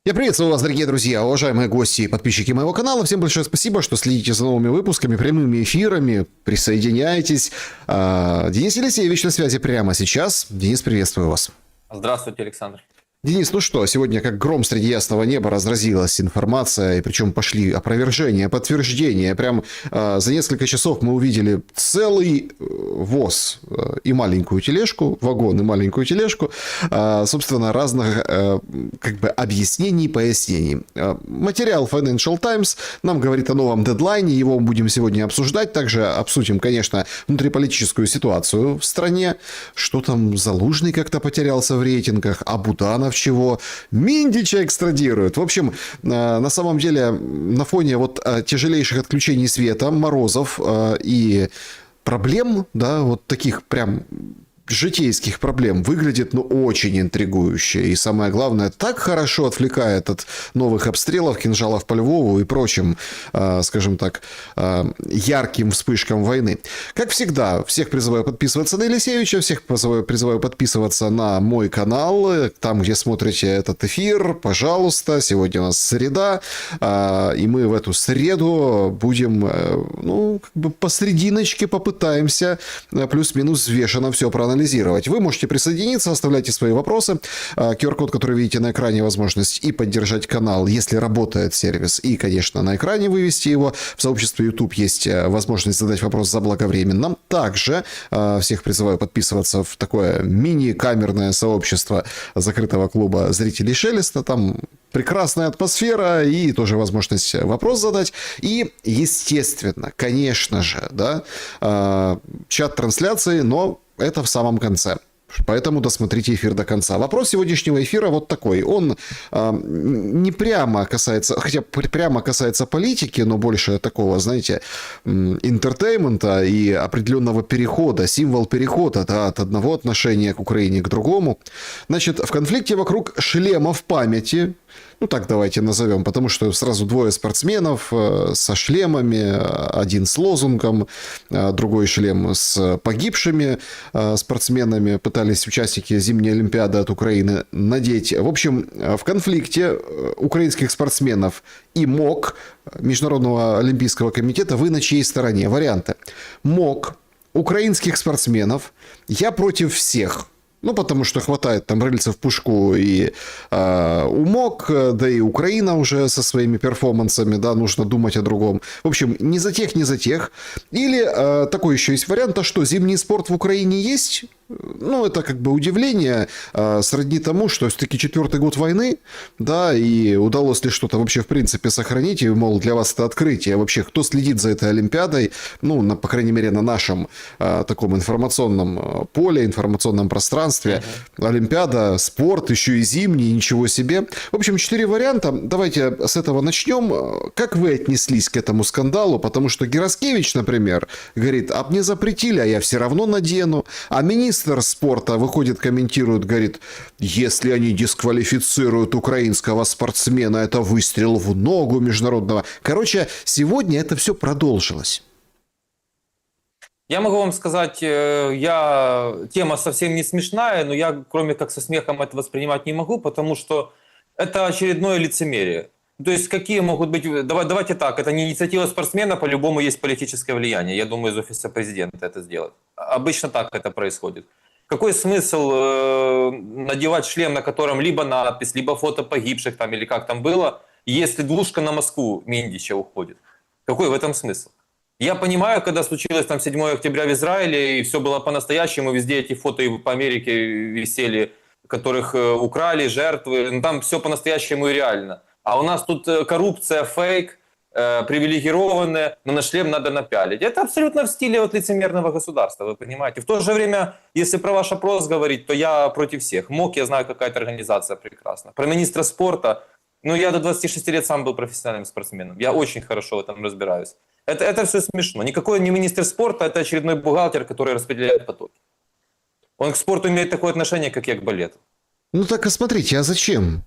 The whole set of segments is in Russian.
Я приветствую вас, дорогие друзья, уважаемые гости и подписчики моего канала. Всем большое спасибо, что следите за новыми выпусками, прямыми эфирами. Присоединяйтесь. Денис Елисеевич на связи прямо сейчас. Денис, приветствую вас. Здравствуйте, Александр. Денис, ну что, сегодня как гром среди ясного неба разразилась информация, и причем пошли опровержения, подтверждения. Прям за несколько часов мы увидели целый ВОЗ и маленькую тележку, вагон и маленькую тележку, собственно, разных как бы объяснений, пояснений. Материал Financial Times нам говорит о новом дедлайне, его мы будем сегодня обсуждать. Также обсудим, конечно, внутриполитическую ситуацию в стране, что там Залужный как-то потерялся в рейтингах, а Буданов чего, Миндича экстрадируют. В общем, на самом деле, на фоне вот тяжелейших отключений света, морозов и проблем, да, вот таких прям житейских проблем, выглядит, ну, очень интригующе. И самое главное, так хорошо отвлекает от новых обстрелов, кинжалов по Львову и прочим, скажем так, ярким вспышкам войны. Как всегда, всех призываю подписываться на Елисеевича, всех призываю подписываться на мой канал, там, где смотрите этот эфир, пожалуйста. Сегодня у нас среда, и мы в эту среду будем, ну, как бы посрединочке попытаемся плюс-минус взвешенно все проанализировать. Вы можете присоединиться, оставляйте свои вопросы. QR-код, который видите на экране, возможность и поддержать канал, если работает сервис, и, конечно, на экране вывести его. В сообществе YouTube есть возможность задать вопрос заблаговременно. Также всех призываю подписываться в такое мини-камерное сообщество закрытого клуба зрителей Шелеста. Там прекрасная атмосфера и тоже возможность вопрос задать. И, естественно, конечно же, да, чат трансляции, но это в самом конце. Поэтому досмотрите эфир до конца. Вопрос сегодняшнего эфира вот такой. Он не прямо касается, хотя прямо касается политики, но больше такого, знаете, интертеймента и определенного перехода, символ перехода, да, от одного отношения к Украине к другому. Значит, в конфликте вокруг шлемов памяти, ну так давайте назовем, потому что сразу двое спортсменов со шлемами, один с лозунгом, другой шлем с погибшими спортсменами, пытались участники зимней Олимпиады от Украины надеть. В общем, в конфликте украинских спортсменов и МОК, Международного олимпийского комитета, вы на чьей стороне? Варианты. МОК, украинских спортсменов, я против всех. Ну, потому что хватает там рыльца в пушку и у МОК, да и Украина уже со своими перформансами, да, нужно думать о другом. В общем, ни за тех, ни за тех. Или такой еще есть вариант, а что, зимний спорт в Украине есть? Ну, это как бы удивление сродни тому, что все-таки 4-й год войны, да, и удалось ли что-то вообще в принципе сохранить, и, мол, для вас это открытие. Вообще, кто следит за этой Олимпиадой, ну, по крайней мере, на нашем таком информационном поле, информационном пространстве, Олимпиада, спорт, еще и зимний, ничего себе. В общем, 4 варианта. Давайте с этого начнем. Как вы отнеслись к этому скандалу? Потому что Гераскевич, например, говорит, а мне запретили, а я все равно надену. А министр спорта выходит, комментирует, говорит, если они дисквалифицируют украинского спортсмена, это выстрел в ногу международного. Короче, сегодня это все продолжилось. Я могу вам сказать, тема совсем не смешная, но я, кроме как со смехом, это воспринимать не могу, потому что это очередное лицемерие. То есть какие могут быть... Давайте так, это не инициатива спортсмена, по-любому есть политическое влияние. Я думаю, из офиса президента это сделать. Обычно так это происходит. Какой смысл надевать шлем, на котором либо надпись, либо фото погибших там, или как там было, если двушка на Москву Миндича уходит? Какой в этом смысл? Я понимаю, когда случилось там 7 октября в Израиле, и все было по-настоящему, везде эти фото и по Америке висели, которых украли, жертвы, ну, там все по-настоящему и реально. А у нас тут коррупция, фейк, привилегированные, но на шлем надо напялить. Это абсолютно в стиле вот лицемерного государства, вы понимаете. В то же время, если про ваш опрос говорить, то я против всех. МОК, я знаю, какая-то организация прекрасна. Про министра спорта, ну я до 26 лет сам был профессиональным спортсменом. Я очень хорошо в этом разбираюсь. Это все смешно. Никакой не министр спорта, это очередной бухгалтер, который распределяет потоки. Он к спорту имеет такое отношение, как я к балету. Ну так, а смотрите, а зачем?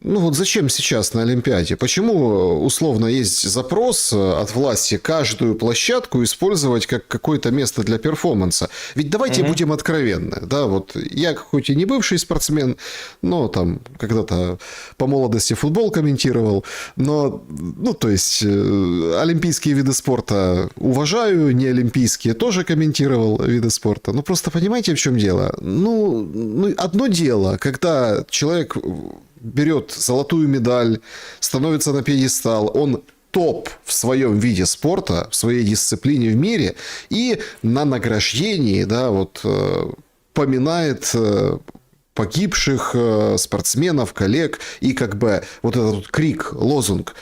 Ну вот зачем сейчас на Олимпиаде? Почему условно есть запрос от власти каждую площадку использовать как какое-то место для перформанса? Ведь давайте будем откровенны, да, вот я хоть и не бывший спортсмен, но там когда-то по молодости футбол комментировал, но, ну то есть олимпийские виды спорта уважаю, не олимпийские тоже комментировал виды спорта. Ну просто понимаете, в чем дело? Ну одно дело, когда человек берет золотую медаль, становится на пьедестал, он топ в своем виде спорта, в своей дисциплине в мире, и на награждении, да, вот, поминает погибших спортсменов, коллег, и как бы вот этот вот крик, лозунг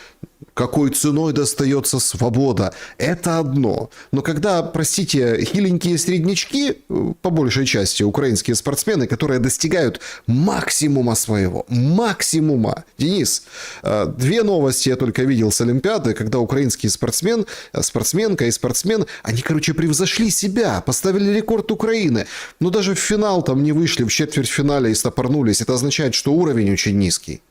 «Какой ценой достается свобода?» Это одно. Но когда, простите, хиленькие среднячки, по большей части украинские спортсмены, которые достигают максимума своего, максимума. Денис, две новости я только видел с Олимпиады, когда украинский спортсмен, спортсменка и спортсмен, они, короче, превзошли себя, поставили рекорд Украины. Но даже в финал там не вышли, в четвертьфинале и стопорнулись. Это означает, что уровень очень низкий.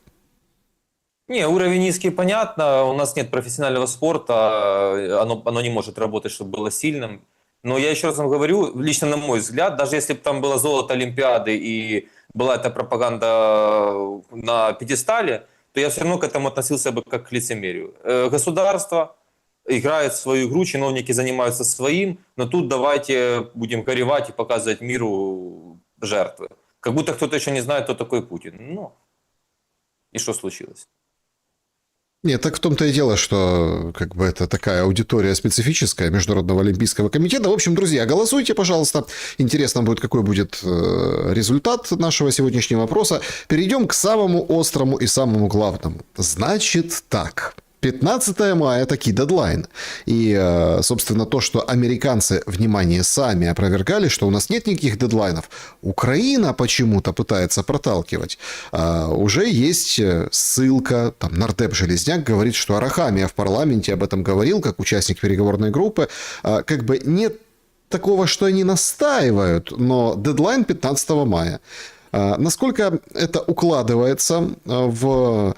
Не, уровень низкий, понятно. У нас нет профессионального спорта, оно не может работать, чтобы было сильным. Но я еще раз вам говорю, лично на мой взгляд, даже если бы там было золото Олимпиады и была эта пропаганда на пьедестале, то я все равно к этому относился бы как к лицемерию. Государство играет свою игру, чиновники занимаются своим, но тут давайте будем горевать и показывать миру жертвы. Как будто кто-то еще не знает, кто такой Путин. Ну, и что случилось? Нет, так в том-то и дело, что как бы это такая аудитория специфическая Международного олимпийского комитета. В общем, друзья, голосуйте, пожалуйста. Интересно будет, какой будет результат нашего сегодняшнего опроса. Перейдем к самому острому и самому главному. Значит так. 15 мая таки дедлайн. И, собственно, то, что американцы, внимание, сами опровергали, что у нас нет никаких дедлайнов, Украина почему-то пытается проталкивать. Уже есть ссылка, там нардеп Железняк говорит, что Арахамия в парламенте об этом говорил, как участник переговорной группы. Как бы нет такого, что они настаивают, но дедлайн 15 мая. Насколько это укладывается в...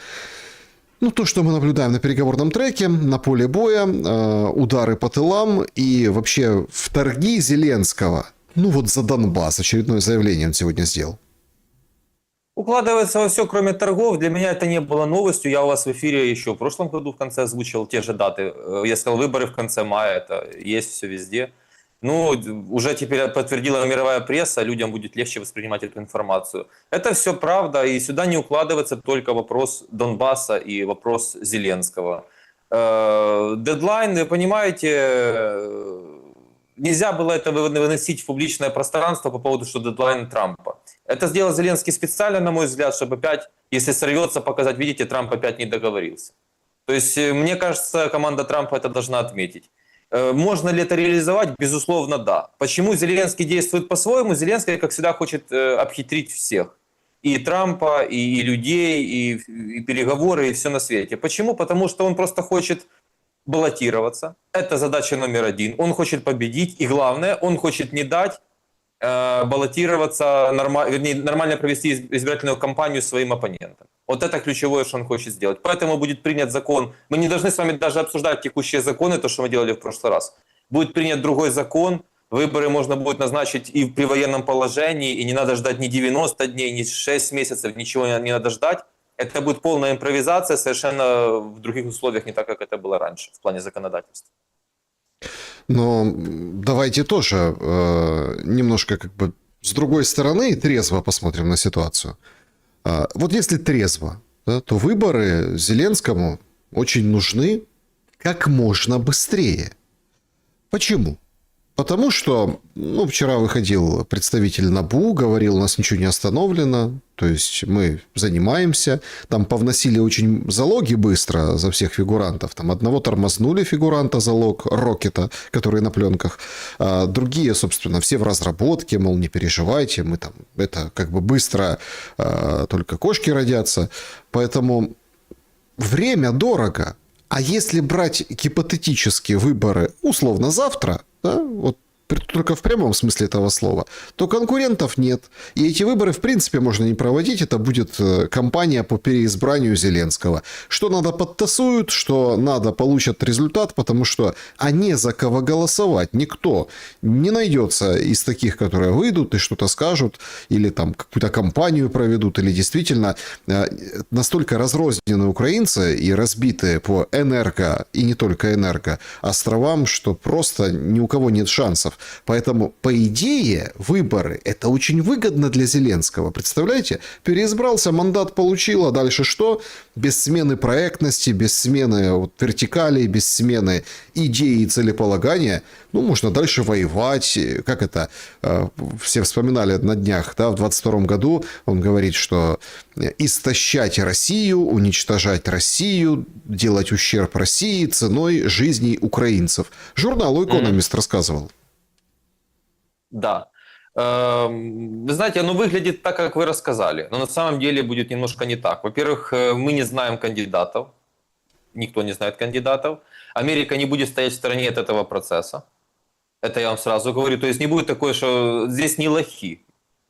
Ну, то, что мы наблюдаем на переговорном треке, на поле боя, удары по тылам и вообще в торги Зеленского. Ну, вот за Донбасс очередное заявление он сегодня сделал. Укладывается во все, кроме торгов. Для меня это не было новостью. Я у вас в эфире еще в прошлом году в конце озвучил те же даты. Я сказал, выборы в конце мая, это есть все везде. Ну, уже теперь подтвердила мировая пресса, людям будет легче воспринимать эту информацию. Это все правда, и сюда не укладывается только вопрос Донбасса и вопрос Зеленского. Дедлайн, вы понимаете, нельзя было это выносить в публичное пространство по поводу, что дедлайн Трампа. Это сделал Зеленский специально, на мой взгляд, чтобы опять, если сорвется, показать, видите, Трамп опять не договорился. То есть, мне кажется, команда Трампа это должна отметить. Можно ли это реализовать? Безусловно, да. Почему Зеленский действует по-своему? Зеленский, как всегда, хочет обхитрить всех. И Трампа, и людей, и переговоры, и все на свете. Почему? Потому что он просто хочет баллотироваться. Это задача номер один. Он хочет победить. И главное, он хочет не дать баллотироваться, нормально провести избирательную кампанию своим оппонентам. Вот это ключевое, что он хочет сделать. Поэтому будет принят закон. Мы не должны с вами даже обсуждать текущие законы, то, что мы делали в прошлый раз. Будет принят другой закон, выборы можно будет назначить и при военном положении, и не надо ждать ни 90 дней, ни 6 месяцев, ничего не надо ждать. Это будет полная импровизация, совершенно в других условиях, не так, как это было раньше в плане законодательства. Но давайте тоже немножко как бы с другой стороны трезво посмотрим на ситуацию. Вот если трезво, да, то выборы Зеленскому очень нужны как можно быстрее. Почему? Потому что, ну, вчера выходил представитель НАБУ, говорил, у нас ничего не остановлено, то есть мы занимаемся, там повносили очень залоги быстро за всех фигурантов, там одного тормознули фигуранта залог Рокета, который на пленках, а другие, собственно, все в разработке, мол, не переживайте, мы там, это как бы быстро, только кошки родятся, поэтому время дорого. А если брать гипотетические выборы условно завтра, да, вот только в прямом смысле этого слова, то конкурентов нет. И эти выборы, в принципе, можно не проводить. Это будет кампания по переизбранию Зеленского. Что надо, подтасуют, что надо, получат результат, потому что а не за кого голосовать никто не найдется из таких, которые выйдут и что-то скажут, или там какую-то кампанию проведут, или действительно настолько разрознены украинцы и разбиты по энерго, и не только энерго, островам, что просто ни у кого нет шансов. Поэтому, по идее, выборы – это очень выгодно для Зеленского. Представляете? Переизбрался, мандат получил, а дальше что? Без смены проектности, без смены вертикали, без смены идеи и целеполагания. Ну, можно дальше воевать. Как это? Все вспоминали на днях, да, в 22 году он говорит, что истощать Россию, уничтожать Россию, делать ущерб России ценой жизней украинцев. Журналу «Экономист» рассказывал. Да. Вы знаете, оно выглядит так, как вы рассказали, но на самом деле будет немножко не так. Во-первых, мы не знаем кандидатов, никто не знает кандидатов. Америка не будет стоять в стороне от этого процесса. Это я вам сразу говорю. То есть не будет такое, что здесь не лохи.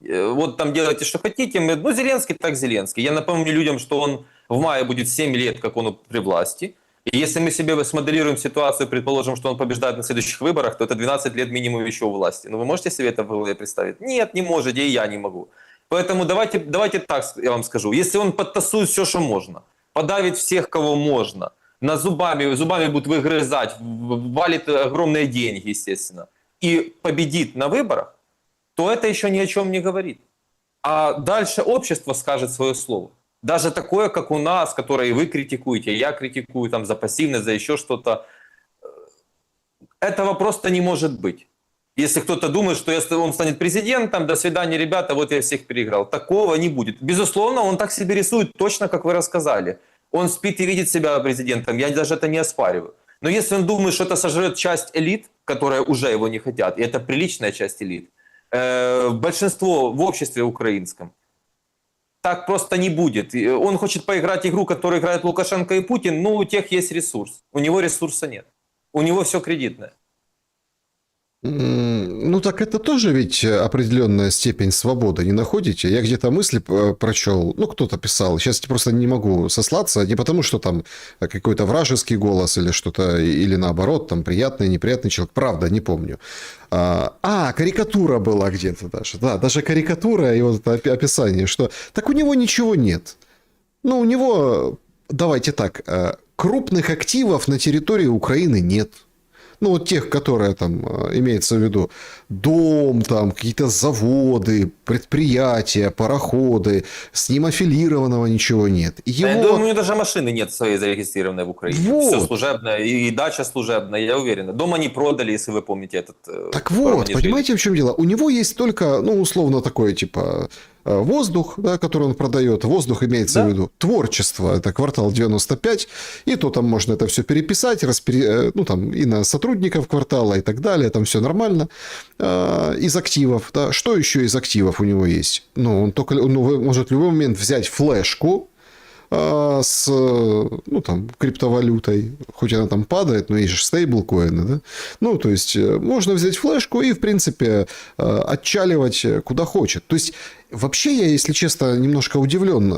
Вот там делайте, что хотите. Ну, Зеленский так Зеленский. Я напомню людям, что он в мае будет 7 лет, как он при власти. И если мы себе смоделируем ситуацию, предположим, что он побеждает на следующих выборах, то это 12 лет минимум еще у власти. Ну, вы можете себе это в голове представить? Нет, не можете, и я не могу. Поэтому давайте так, я вам скажу. Если он подтасует все, что можно, подавит всех, кого можно, зубами будут выгрызать, валит огромные деньги, естественно, и победит на выборах, то это еще ни о чем не говорит. А дальше общество скажет свое слово. Даже такое, как у нас, которое вы критикуете, я критикую там, за пассивность, за еще что-то. Этого просто не может быть. Если кто-то думает, что если он станет президентом, до свидания, ребята, вот я всех переиграл. Такого не будет. Безусловно, он так себе рисует, точно как вы рассказали. Он спит и видит себя президентом, я даже это не оспариваю. Но если он думает, что это сожрет часть элит, которые уже его не хотят, и это приличная часть элит, большинство в обществе украинском, так просто не будет. Он хочет поиграть игру, которую играет Лукашенко и Путин, но у тех есть ресурс. У него ресурса нет. У него все кредитное. Ну, так это тоже ведь определенная степень свободы, не находите? Я где-то мысли прочел, ну, кто-то писал, сейчас просто не могу сослаться, не потому, что там какой-то вражеский голос или что-то, или наоборот, там приятный, неприятный человек, правда, не помню. Карикатура была где-то даже, да, даже карикатура и вот это описание, что так у него ничего нет. Ну, у него, давайте так, крупных активов на территории Украины нет. Ну, вот тех, которые там, имеется в виду, дом, там, какие-то заводы, предприятия, пароходы, с ним аффилированного ничего нет. Его... Я думаю, у него даже машины нет своей зарегистрированной в Украине. Вот. Все служебное, и дача служебная, я уверен. Дом они продали, если вы помните этот... Так вот, понимаете, в чем дело? У него есть только, ну, условно, такое, типа... воздух, да, который он продает, воздух имеется в виду творчество, это квартал 95, и то там можно это все переписать, ну, там, и на сотрудников квартала и так далее, там все нормально. Из активов, да, что еще из активов у него есть? Ну, он может в любой момент взять флешку с, ну, там, криптовалютой, хоть она там падает, но есть же стейблкоины, да? Ну, то есть, можно взять флешку и, в принципе, отчаливать куда хочет. То есть, вообще я, если честно, немножко удивлен.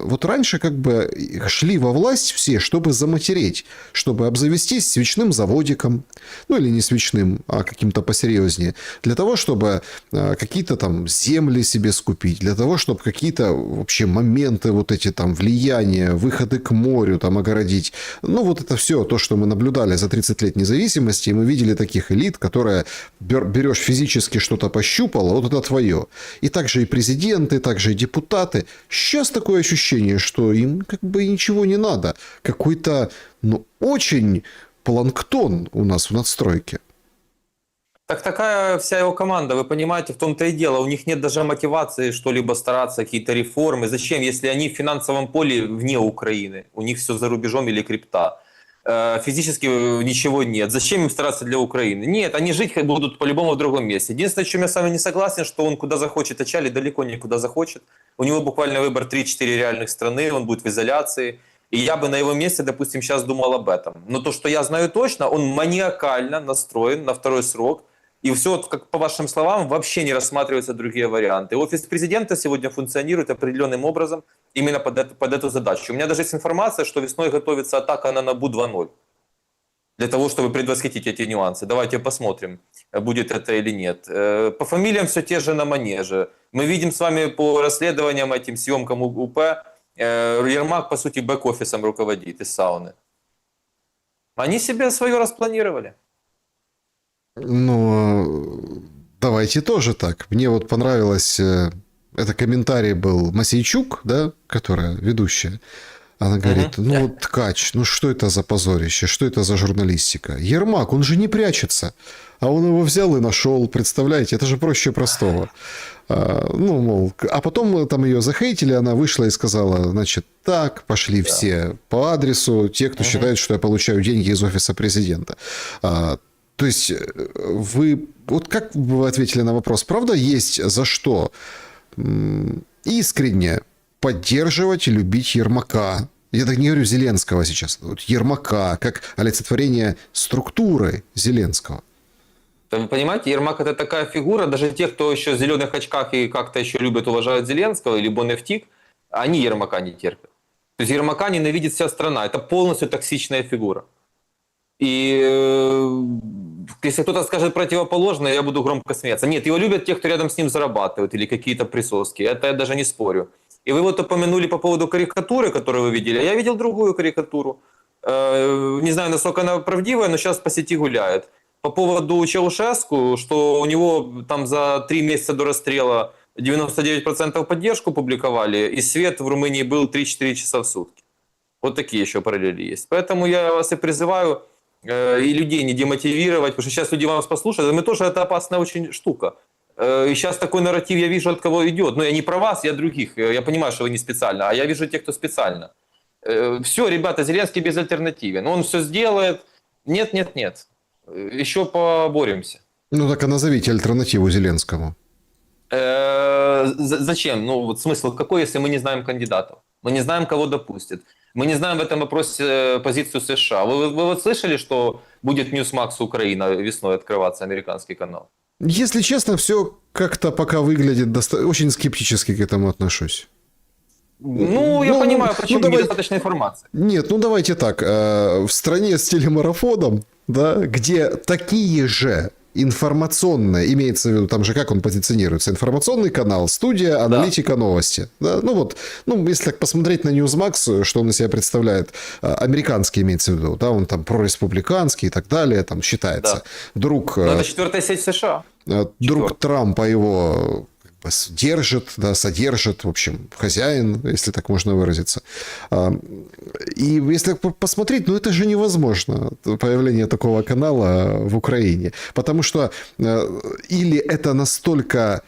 Вот раньше как бы шли во власть все, чтобы заматереть, чтобы обзавестись свечным заводиком, ну или не свечным, а каким-то посерьезнее, для того, чтобы какие-то там земли себе скупить, для того, чтобы какие-то вообще моменты вот эти там влияния, выходы к морю там огородить. Ну вот это все то, что мы наблюдали за 30 лет независимости, и мы видели таких элит, которые берешь физически что-то пощупало, вот это твое. И также и президенты, также и депутаты. Сейчас такое ощущение, что им как бы ничего не надо. Какой-то, ну, очень планктон у нас в надстройке. Так такая вся его команда, вы понимаете, в том-то и дело. У них нет даже мотивации что-либо стараться, какие-то реформы. Зачем, если они в финансовом поле вне Украины? У них все за рубежом или крипта. Физически ничего нет. Зачем им стараться для Украины? Нет, они жить будут по-любому в другом месте. Единственное, с чем я с вами не согласен, что он куда захочет отчалить, далеко не куда захочет. У него буквально выбор 3-4 реальных страны, он будет в изоляции. И я бы на его месте, допустим, сейчас думал об этом. Но то, что я знаю точно, он маниакально настроен на второй срок. И все, как по вашим словам, вообще не рассматриваются другие варианты. Офис президента сегодня функционирует определенным образом именно под эту задачу. У меня даже есть информация, что весной готовится атака на НАБУ 2.0. Для того, чтобы предвосхитить эти нюансы. Давайте посмотрим, будет это или нет. По фамилиям все те же на манеже. Мы видим с вами по расследованиям, этим съемкам УП, Ермак, по сути, бэк-офисом руководит из сауны. Они себе свое распланировали. Ну, давайте тоже так. Мне вот понравилось, это комментарий был Масейчук, да, которая ведущая. Она говорит, ну вот Ткач, ну что это за позорище, что это за журналистика? Ермак, он же не прячется. А он его взял и нашел, представляете, это же проще простого. Ну, мол, а потом там ее захейтили, она вышла и сказала, значит, так, пошли все по адресу, те, кто считает, что я получаю деньги из офиса президента. То есть, вы, вот как вы ответили на вопрос, правда есть за что искренне поддерживать и любить Ермака? Я так не говорю Зеленского сейчас, вот Ермака, как олицетворение структуры Зеленского. Вы понимаете, Ермак это такая фигура, даже те, кто еще в зеленых очках и как-то еще любят, уважают Зеленского или Боннефтик, они Ермака не терпят. То есть Ермака ненавидит вся страна, это полностью токсичная фигура. И если кто-то скажет противоположное, я буду громко смеяться. Нет, его любят те, кто рядом с ним зарабатывает, или какие-то присоски. Это я даже не спорю. И вы вот упомянули по поводу карикатуры, которую вы видели. Я видел другую карикатуру. Не знаю, насколько она правдивая, но сейчас по сети гуляет. По поводу Чаушеску, что у него там за 3 месяца до расстрела 99% поддержку публиковали, и свет в Румынии был 3-4 часа в сутки. Вот такие еще параллели есть. Поэтому я вас и призываю и людей не демотивировать, потому что сейчас люди вас послушают, мы тоже, это опасная очень штука. И сейчас такой нарратив я вижу, от кого идет. Но я не про вас, я других. Я понимаю, что вы не специально, а я вижу тех, кто специально. Все, ребята, Зеленский безальтернативен. Он все сделает. Нет, нет, нет. Еще поборемся. Ну так а назовите альтернативу Зеленскому. Зачем? Ну вот смысл какой, если мы не знаем кандидатов? Мы не знаем, кого допустят. Мы не знаем в этом вопросе позицию США. Вы вот слышали, что будет Newsmax Украина весной открываться, американский канал? Если честно, все как-то пока выглядит очень скептически к этому отношусь. Ну, я понимаю, почему недостаточно информации. Нет, ну давайте так. В стране с телемарафоном, да, где такие же информационные, имеется в виду, там же как он позиционируется, информационный канал, студия, аналитика, новости. Да? Ну вот, ну если так посмотреть на Newsmax, что он из себя представляет, американский имеется в виду, да, он там прореспубликанский и так далее, там считается. Да. Вдруг... Но это 4-я сеть США. Друг Трампа его держит, да, содержит, в общем, хозяин, если так можно выразиться. И если посмотреть, ну это же невозможно, появление такого канала в Украине. Потому что или это настолько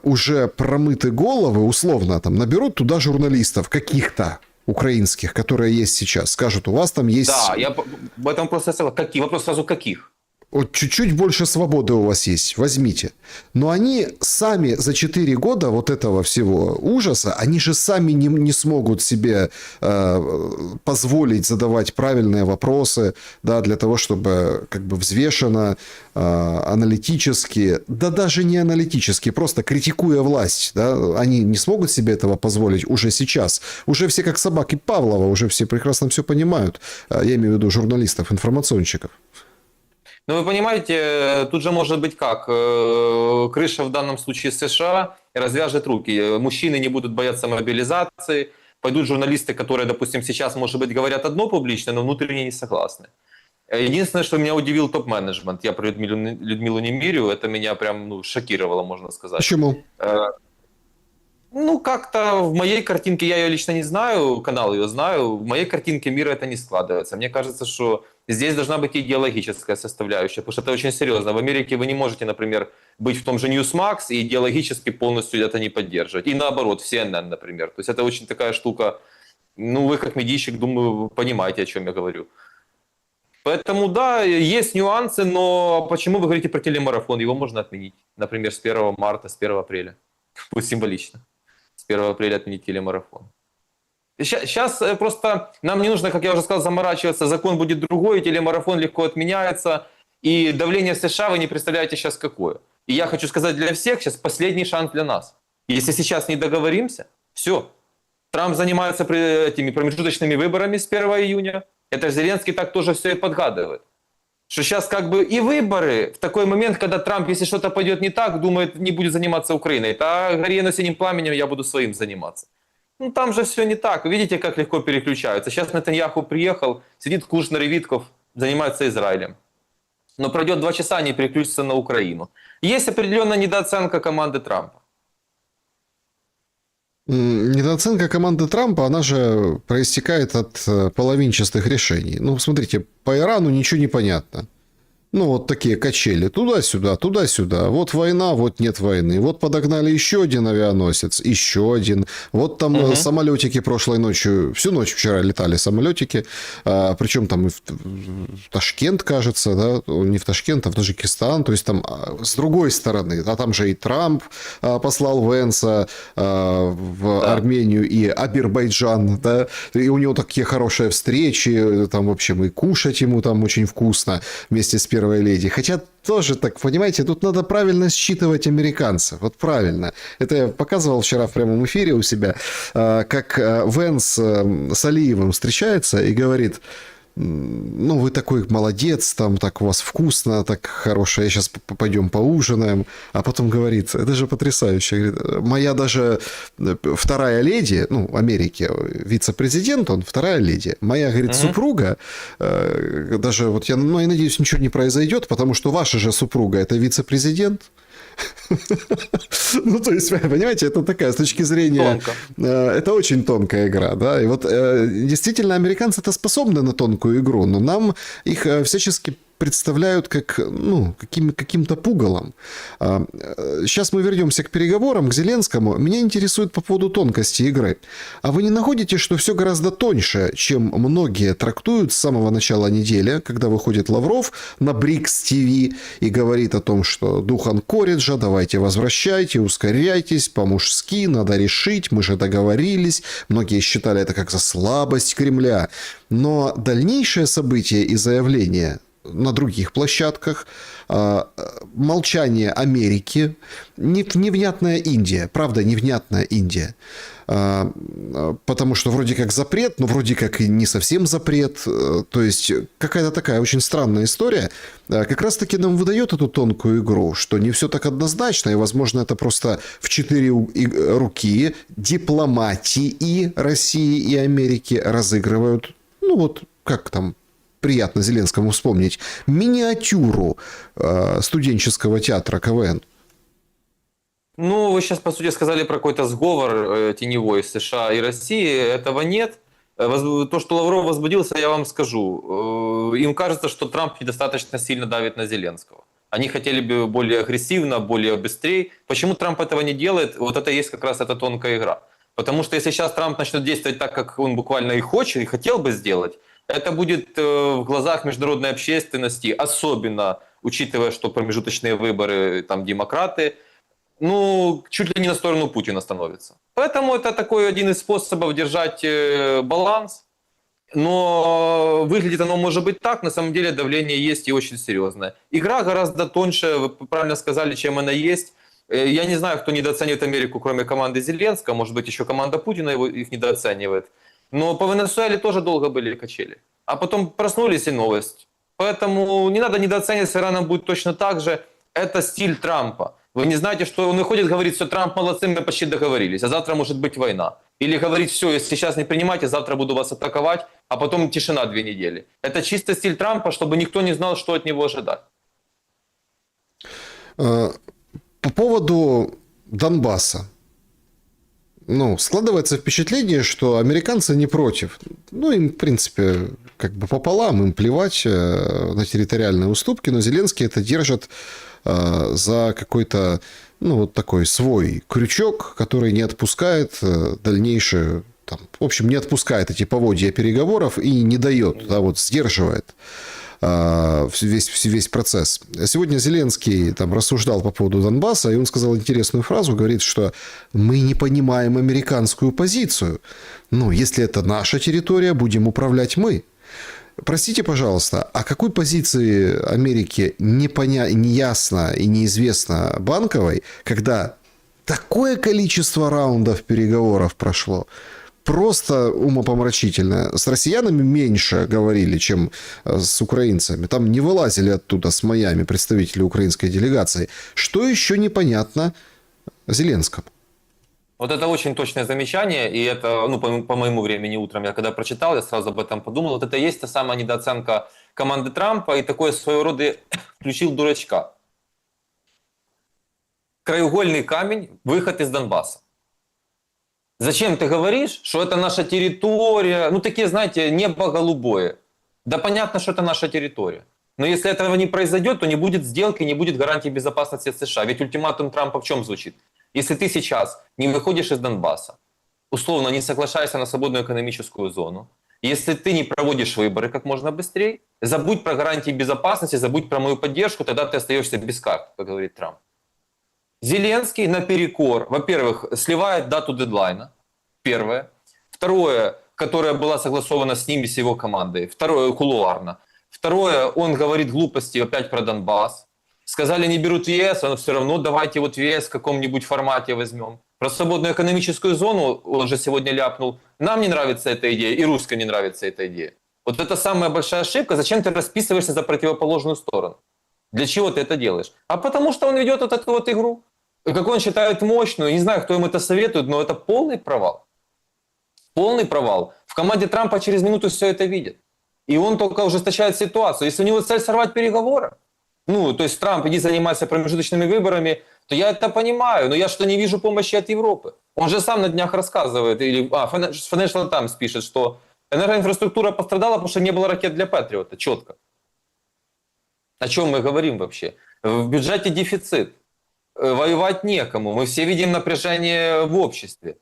уже промыты головы, условно, там, наберут туда журналистов каких-то украинских, которые есть сейчас, скажут, у вас там есть... Да, я в этом просто сказал, какие? Вопрос сразу каких? Вот чуть-чуть больше свободы у вас есть, возьмите. Но они сами за 4 года вот этого всего ужаса, они же сами не смогут себе позволить задавать правильные вопросы, да, для того, чтобы как бы взвешенно, аналитически, да даже не аналитически, просто критикуя власть, да, они не смогут себе этого позволить уже сейчас. Уже все как собаки Павлова, уже все прекрасно все понимают. Я имею в виду журналистов, информационщиков. Ну, вы понимаете, тут же может быть как? Крыша в данном случае США развяжет руки. Мужчины не будут бояться мобилизации. Пойдут журналисты, которые, допустим, сейчас, может быть, говорят одно публично, но внутренне не согласны. Единственное, что меня удивил топ-менеджмент. Я про Людмилу Немирю, это меня прям шокировало, можно сказать. Почему? Ну, как-то в моей картинке, я ее лично не знаю, канал ее знаю, в моей картинке мира это не складывается. Мне кажется, что здесь должна быть идеологическая составляющая, потому что это очень серьезно. В Америке вы не можете, например, быть в том же Newsmax и идеологически полностью это не поддерживать. И наоборот, в CNN, например. То есть это очень такая штука, ну, вы как медийщик, думаю, понимаете, о чем я говорю. Поэтому, да, есть нюансы, но почему вы говорите про телемарафон? Его можно отменить, например, с 1 марта, с 1 апреля. Пусть символично. С 1 апреля отменить телемарафон. Сейчас просто нам не нужно, как я уже сказал, заморачиваться. Закон будет другой, телемарафон легко отменяется. И давление США вы не представляете сейчас какое. И я хочу сказать для всех, сейчас последний шанс для нас. Если сейчас не договоримся, все. Трамп занимается этими промежуточными выборами с 1 июня. Это Зеленский так тоже все и подгадывает. Что сейчас как бы и выборы в такой момент, когда Трамп, если что-то пойдет не так, думает, не будет заниматься Украиной. А гори оно синим пламенем, я буду своим заниматься. Ну там же все не так. Вы видите, как легко переключаются. Сейчас Нетаньяху приехал, сидит Кушнер и Витков, занимается Израилем. Но пройдет 2 часа, они переключатся на Украину. Есть определенная недооценка команды Трампа. Недооценка команды Трампа, она же проистекает от половинчатых решений. Ну, смотрите, по Ирану ничего не понятно. Ну, вот такие качели. Туда-сюда, туда-сюда. Вот война, вот нет войны. Вот подогнали еще один авианосец, еще один. Вот там самолетики прошлой ночью, всю ночь вчера летали самолетики. Причем там и в Ташкент, кажется, да? Не в Ташкент, а в Таджикистан. То есть там с другой стороны. А там же и Трамп послал Венса в Армению и Азербайджан. Да? И у него такие хорошие встречи. Там, в общем, и кушать ему там очень вкусно вместе с первой леди. Хотя тоже так, понимаете, тут надо правильно считывать американцев. Вот правильно. Это я показывал вчера в прямом эфире у себя, как Венс с Алиевым встречается и говорит: ну, вы такой молодец, там так у вас вкусно, так хорошее, сейчас пойдем поужинаем. А потом говорит, это же потрясающе, говорит, моя даже вторая леди, ну, Америки, вице-президент, он вторая леди, моя, говорит, супруга, даже вот я, ну, я надеюсь, ничего не произойдет, потому что ваша же супруга, это вице-президент. Ну, то есть, понимаете, это такая, с точки зрения... Это очень тонкая игра, да. И вот действительно американцы-то способны на тонкую игру, но нам их всячески представляют как, ну, каким-то пугалом. Сейчас мы вернемся к переговорам, к Зеленскому. Меня интересует по поводу тонкости игры. А вы не находите, что все гораздо тоньше, чем многие трактуют с самого начала недели, когда выходит Лавров на Брикс ТВ и говорит о том, что дух Анкориджа, давайте возвращайте, ускоряйтесь, по-мужски, надо решить, мы же договорились. Многие считали это как за слабость Кремля. Но дальнейшие события и заявления на других площадках, молчание Америки, невнятная Индия, правда, невнятная Индия, потому что вроде как запрет, но вроде как и не совсем запрет, то есть какая-то такая очень странная история, как раз-таки нам выдает эту тонкую игру, что не все так однозначно, и, возможно, это просто в 4 руки дипломатии России и Америки разыгрывают, ну вот как там, приятно Зеленскому вспомнить, миниатюру студенческого театра КВН. Ну, вы сейчас, по сути, сказали про какой-то сговор теневой США и России. Этого нет. То, что Лавров возбудился, я вам скажу. Им кажется, что Трамп недостаточно сильно давит на Зеленского. Они хотели бы более агрессивно, более быстрее. Почему Трамп этого не делает? Вот это и есть как раз эта тонкая игра. Потому что если сейчас Трамп начнет действовать так, как он буквально и хочет, и хотел бы сделать, это будет в глазах международной общественности, особенно учитывая, что промежуточные выборы, там, демократы, ну, чуть ли не на сторону Путина становится. Поэтому это такой один из способов держать баланс. Но выглядит оно может быть так, на самом деле давление есть и очень серьезное. Игра гораздо тоньше, вы правильно сказали, чем она есть. Я не знаю, кто недооценивает Америку, кроме команды Зеленского, может быть, еще команда Путина их недооценивает. Но по Венесуэле тоже долго были качели. А потом проснулись и новость. Поэтому не надо недооценивать, с Ираном будет точно так же. Это стиль Трампа. Вы не знаете, что он выходит, говорит, что Трамп молодцы, мы почти договорились, а завтра может быть война. Или говорит, все, если сейчас не принимайте, завтра буду вас атаковать, а потом тишина 2 недели. Это чисто стиль Трампа, чтобы никто не знал, что от него ожидать. По поводу Донбасса. Ну, складывается впечатление, что американцы не против. Ну, им, в принципе, как бы пополам, им плевать на территориальные уступки, но Зеленский это держит за какой-то, ну, вот такой свой крючок, который не отпускает дальнейшее, там, в общем, не отпускает эти поводья переговоров и не дает, да, вот сдерживает весь процесс. Сегодня Зеленский там рассуждал по поводу Донбасса, и он сказал интересную фразу, говорит, что мы не понимаем американскую позицию. Ну, если это наша территория, будем управлять мы. Простите, пожалуйста, о какой позиции Америки неясно и неизвестно Банковой, когда такое количество раундов переговоров прошло? Просто умопомрачительно. С россиянами меньше говорили, чем с украинцами. Там не вылазили оттуда с Майами представители украинской делегации. Что еще непонятно Зеленскому? Вот это очень точное замечание, и это, ну, по моему времени утром, я когда прочитал, я сразу об этом подумал, вот это и есть та самая недооценка команды Трампа и такой своего рода включил дурачка. Краеугольный камень – выход из Донбасса. Зачем ты говоришь, что это наша территория? Ну, такие, знаете, небо голубое. Да понятно, что это наша территория. Но если этого не произойдет, то не будет сделки, не будет гарантии безопасности США. Ведь ультиматум Трампа в чем звучит? Если ты сейчас не выходишь из Донбасса, условно не соглашаешься на свободную экономическую зону, если ты не проводишь выборы как можно быстрее, забудь про гарантии безопасности, забудь про мою поддержку, тогда ты остаешься без карт, как говорит Трамп. Зеленский наперекор, во-первых, сливает дату дедлайна, первое. Второе, которое было согласовано с ним и с его командой. Второе, кулуарно. Второе, он говорит глупости опять про Донбасс. Сказали, не берут в ЕС, но все равно давайте вот в ЕС в каком-нибудь формате возьмем. Про свободную экономическую зону он же сегодня ляпнул. Нам не нравится эта идея, и русским не нравится эта идея. Вот это самая большая ошибка. Зачем ты расписываешься за противоположную сторону? Для чего ты это делаешь? А потому что он ведет вот эту вот игру. Как он считает мощную, не знаю, кто ему это советует, но это полный провал. Полный провал. В команде Трампа через минуту все это видят. И он только ужесточает ситуацию. Если у него цель сорвать переговоры, ну, то есть Трамп, иди занимайся промежуточными выборами, то я это понимаю, но я что не вижу помощи от Европы. Он же сам на днях рассказывает, или Financial Times пишет, что энергоинфраструктура пострадала, потому что не было ракет для Патриота, четко. О чем мы говорим вообще? В бюджете дефицит. Воевать некому. Мы все видим напряжение в обществе.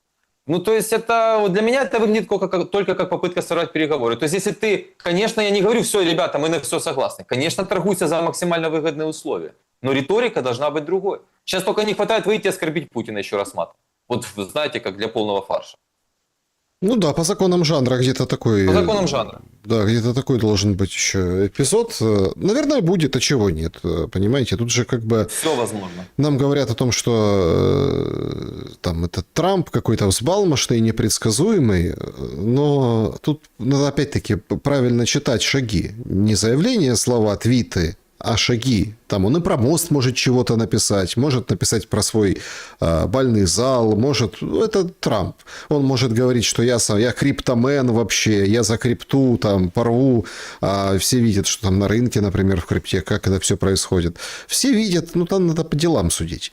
Ну, то есть это для меня это выглядит только как попытка сорвать переговоры. То есть если ты, конечно, я не говорю, все, ребята, мы на все согласны. Конечно, торгуйся за максимально выгодные условия. Но риторика должна быть другой. Сейчас только не хватает выйти и оскорбить Путина еще раз матом. Вот знаете, как для полного фарша. Ну да, по законам жанра где-то такой... По законам жанра. Да, где-то такой должен быть еще эпизод. Наверное, будет, а чего нет, понимаете? Тут же как бы... Все возможно. Нам говорят о том, что там этот Трамп какой-то взбалмошный, непредсказуемый, но тут надо опять-таки правильно читать шаги. Не заявления, слова, твиты, а шаги. Там он и про мост может чего-то написать, может написать про свой бальный зал, может... Ну, это Трамп. Он может говорить, что я криптомен вообще, я за крипту там порву. А все видят, что там на рынке, например, в крипте, как это все происходит. Все видят, ну, там надо по делам судить.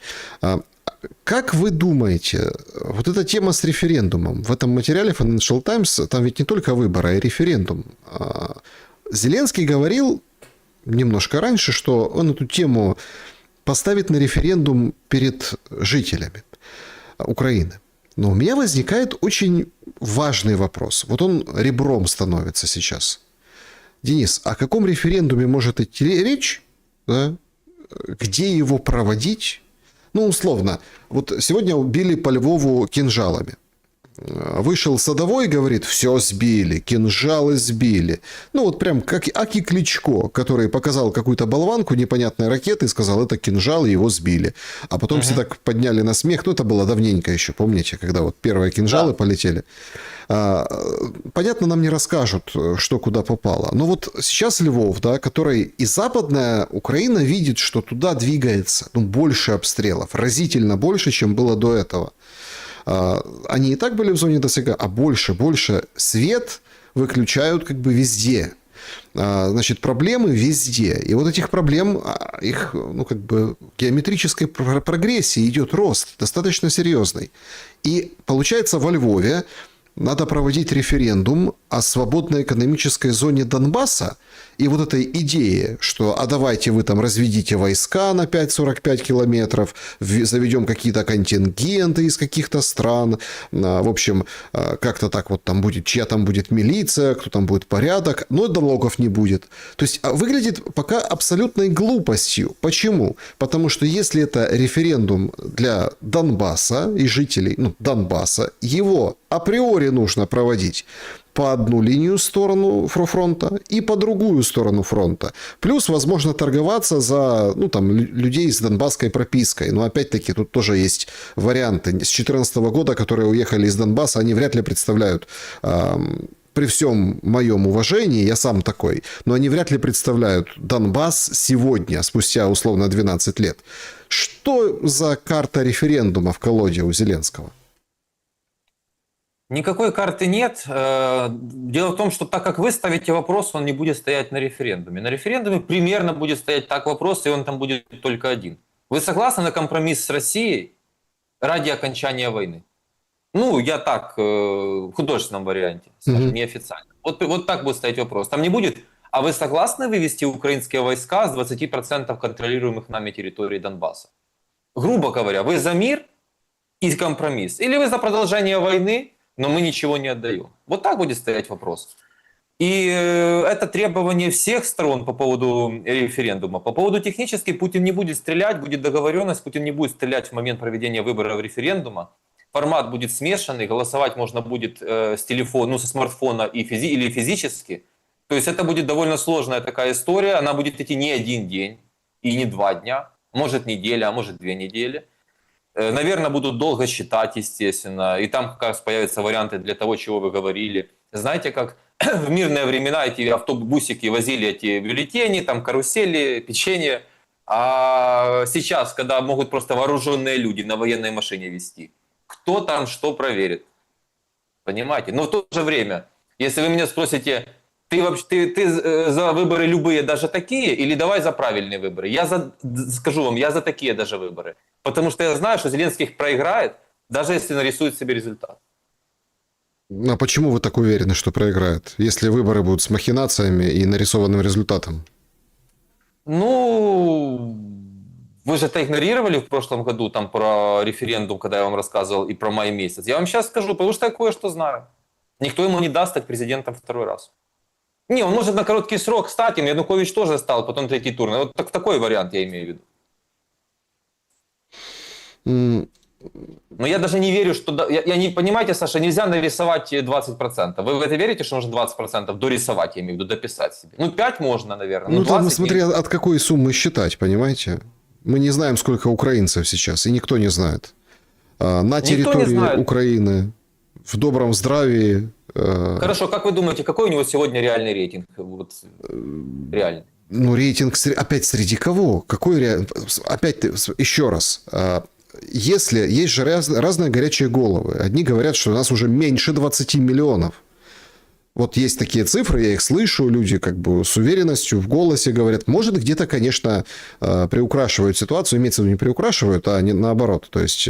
Как вы думаете, вот эта тема с референдумом, в этом материале Financial Times, там ведь не только выборы, а и референдум. Зеленский говорил немножко раньше, что он эту тему поставит на референдум перед жителями Украины. Но у меня возникает очень важный вопрос. Вот он ребром становится сейчас. Денис, о каком референдуме может идти речь? Да? Где его проводить? Ну, условно, вот сегодня убили по Львову кинжалами. Вышел Садовой и говорит, все сбили, кинжалы сбили. Ну, вот прям как Аки Кличко, который показал какую-то болванку непонятной ракеты и сказал, это кинжал, и его сбили. А потом все так подняли на смех. Ну, это было давненько еще, помните, когда вот первые кинжалы полетели. Понятно, нам не расскажут, что куда попало. Но вот сейчас Львов, да, который и западная Украина видит, что туда двигается больше обстрелов, разительно больше, чем было до этого. Они и так были в зоне досяга, а больше. Свет выключают как бы везде. Значит, проблемы везде. И вот этих проблем, их, ну, как бы геометрической прогрессии идет рост, достаточно серьезный. И получается, во Львове надо проводить референдум о свободной экономической зоне Донбасса. И вот этой идее, что а давайте вы там разведите войска на 5-45 километров, заведем какие-то контингенты из каких-то стран, в общем, как-то так вот там будет, чья там будет милиция, кто там будет порядок, но налогов не будет. То есть выглядит пока абсолютной глупостью. Почему? Потому что если это референдум для Донбасса и жителей Донбасса, его априори нужно проводить по одну линию сторону фронта и по другую сторону фронта. Плюс, возможно, торговаться за, ну, там, людей с донбасской пропиской. Но, опять-таки, тут тоже есть варианты. С 2014 года, которые уехали из Донбасса, они вряд ли представляют... при всем моем уважении, я сам такой, но они вряд ли представляют Донбасс сегодня, спустя условно 12 лет. Что за карта референдума в колоде у Зеленского? Никакой карты нет. Дело в том, что так как вы ставите вопрос, он не будет стоять на референдуме. На референдуме примерно будет стоять так вопрос, и он там будет только один. Вы согласны на компромисс с Россией ради окончания войны? Ну, я так, в художественном варианте, скажем, неофициально. Вот так будет стоять вопрос. Там не будет, а вы согласны вывести украинские войска с 20% контролируемых нами территорий Донбасса? Грубо говоря, вы за мир и компромисс? Или вы за продолжение войны, но мы ничего не отдаем? Вот так будет стоять вопрос. И это требование всех сторон по поводу референдума. По поводу технически Путин не будет стрелять, будет договоренность, Путин не будет стрелять в момент проведения выборов референдума. Формат будет смешанный, голосовать можно будет с телефона, ну, со смартфона или физически. То есть это будет довольно сложная такая история. Она будет идти не один день и не 2 дня, может неделя, а может 2 недели. Наверное, будут долго считать, естественно. И там как раз появятся варианты для того, чего вы говорили. Знаете, как в мирные времена эти автобусики возили эти бюллетени, там карусели, печенье. А сейчас, когда могут просто вооруженные люди на военной машине везти, кто там что проверит? Понимаете? Но в то же время, если вы меня спросите, ты за выборы любые, даже такие, или давай за правильные выборы? Скажу вам, я за такие даже выборы. Потому что я знаю, что Зеленский их проиграет, даже если нарисует себе результат. А почему вы так уверены, что проиграет, если выборы будут с махинациями и нарисованным результатом? Ну, вы же это игнорировали в прошлом году там про референдум, когда я вам рассказывал, и про май месяц. Я вам сейчас скажу, потому что я кое-что знаю. Никто ему не даст стать президентом второй раз. Не, он может на короткий срок стать, и Янукович тоже стал, потом 3-й тур. Вот такой вариант я имею в виду. Но я даже не верю, что... Я не, понимаете, Саша, нельзя нарисовать 20%. Вы в это верите, что можно 20% дорисовать, я имею в виду, дописать себе? Ну, 5 можно, наверное. Ну, там, смотри, нет. от какой суммы считать, понимаете? Мы не знаем, сколько украинцев сейчас, и никто не знает. На территории Украины, в добром здравии... Хорошо, как вы думаете, какой у него сегодня реальный рейтинг? Вот, реальный. Ну, рейтинг опять среди кого? Какой опять еще раз. Если есть же разные горячие головы. Одни говорят, что у нас уже меньше 20 миллионов. Вот есть такие цифры, я их слышу, люди как бы с уверенностью в голосе говорят. Может, где-то, конечно, приукрашивают ситуацию, имеется в виду не приукрашивают, а не наоборот. То есть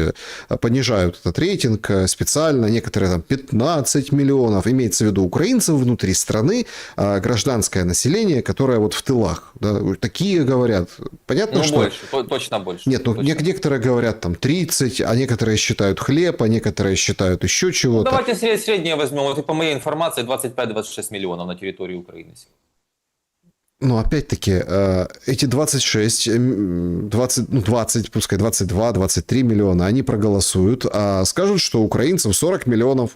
понижают этот рейтинг специально, некоторые там 15 миллионов. Имеется в виду украинцев внутри страны, гражданское население, которое вот в тылах. Да, такие говорят. Понятно, ну, что... больше, точно больше. Нет, ну точно. Некоторые говорят там 30, а некоторые считают хлеб, а некоторые считают еще чего-то. Ну, давайте среднее возьмем. Вот и по моей информации 25-26 миллионов на территории Украины. Ну, опять-таки, эти 26, 20, ну, 20, пускай 22, 23 миллиона, они проголосуют, а скажут, что украинцев 40 миллионов.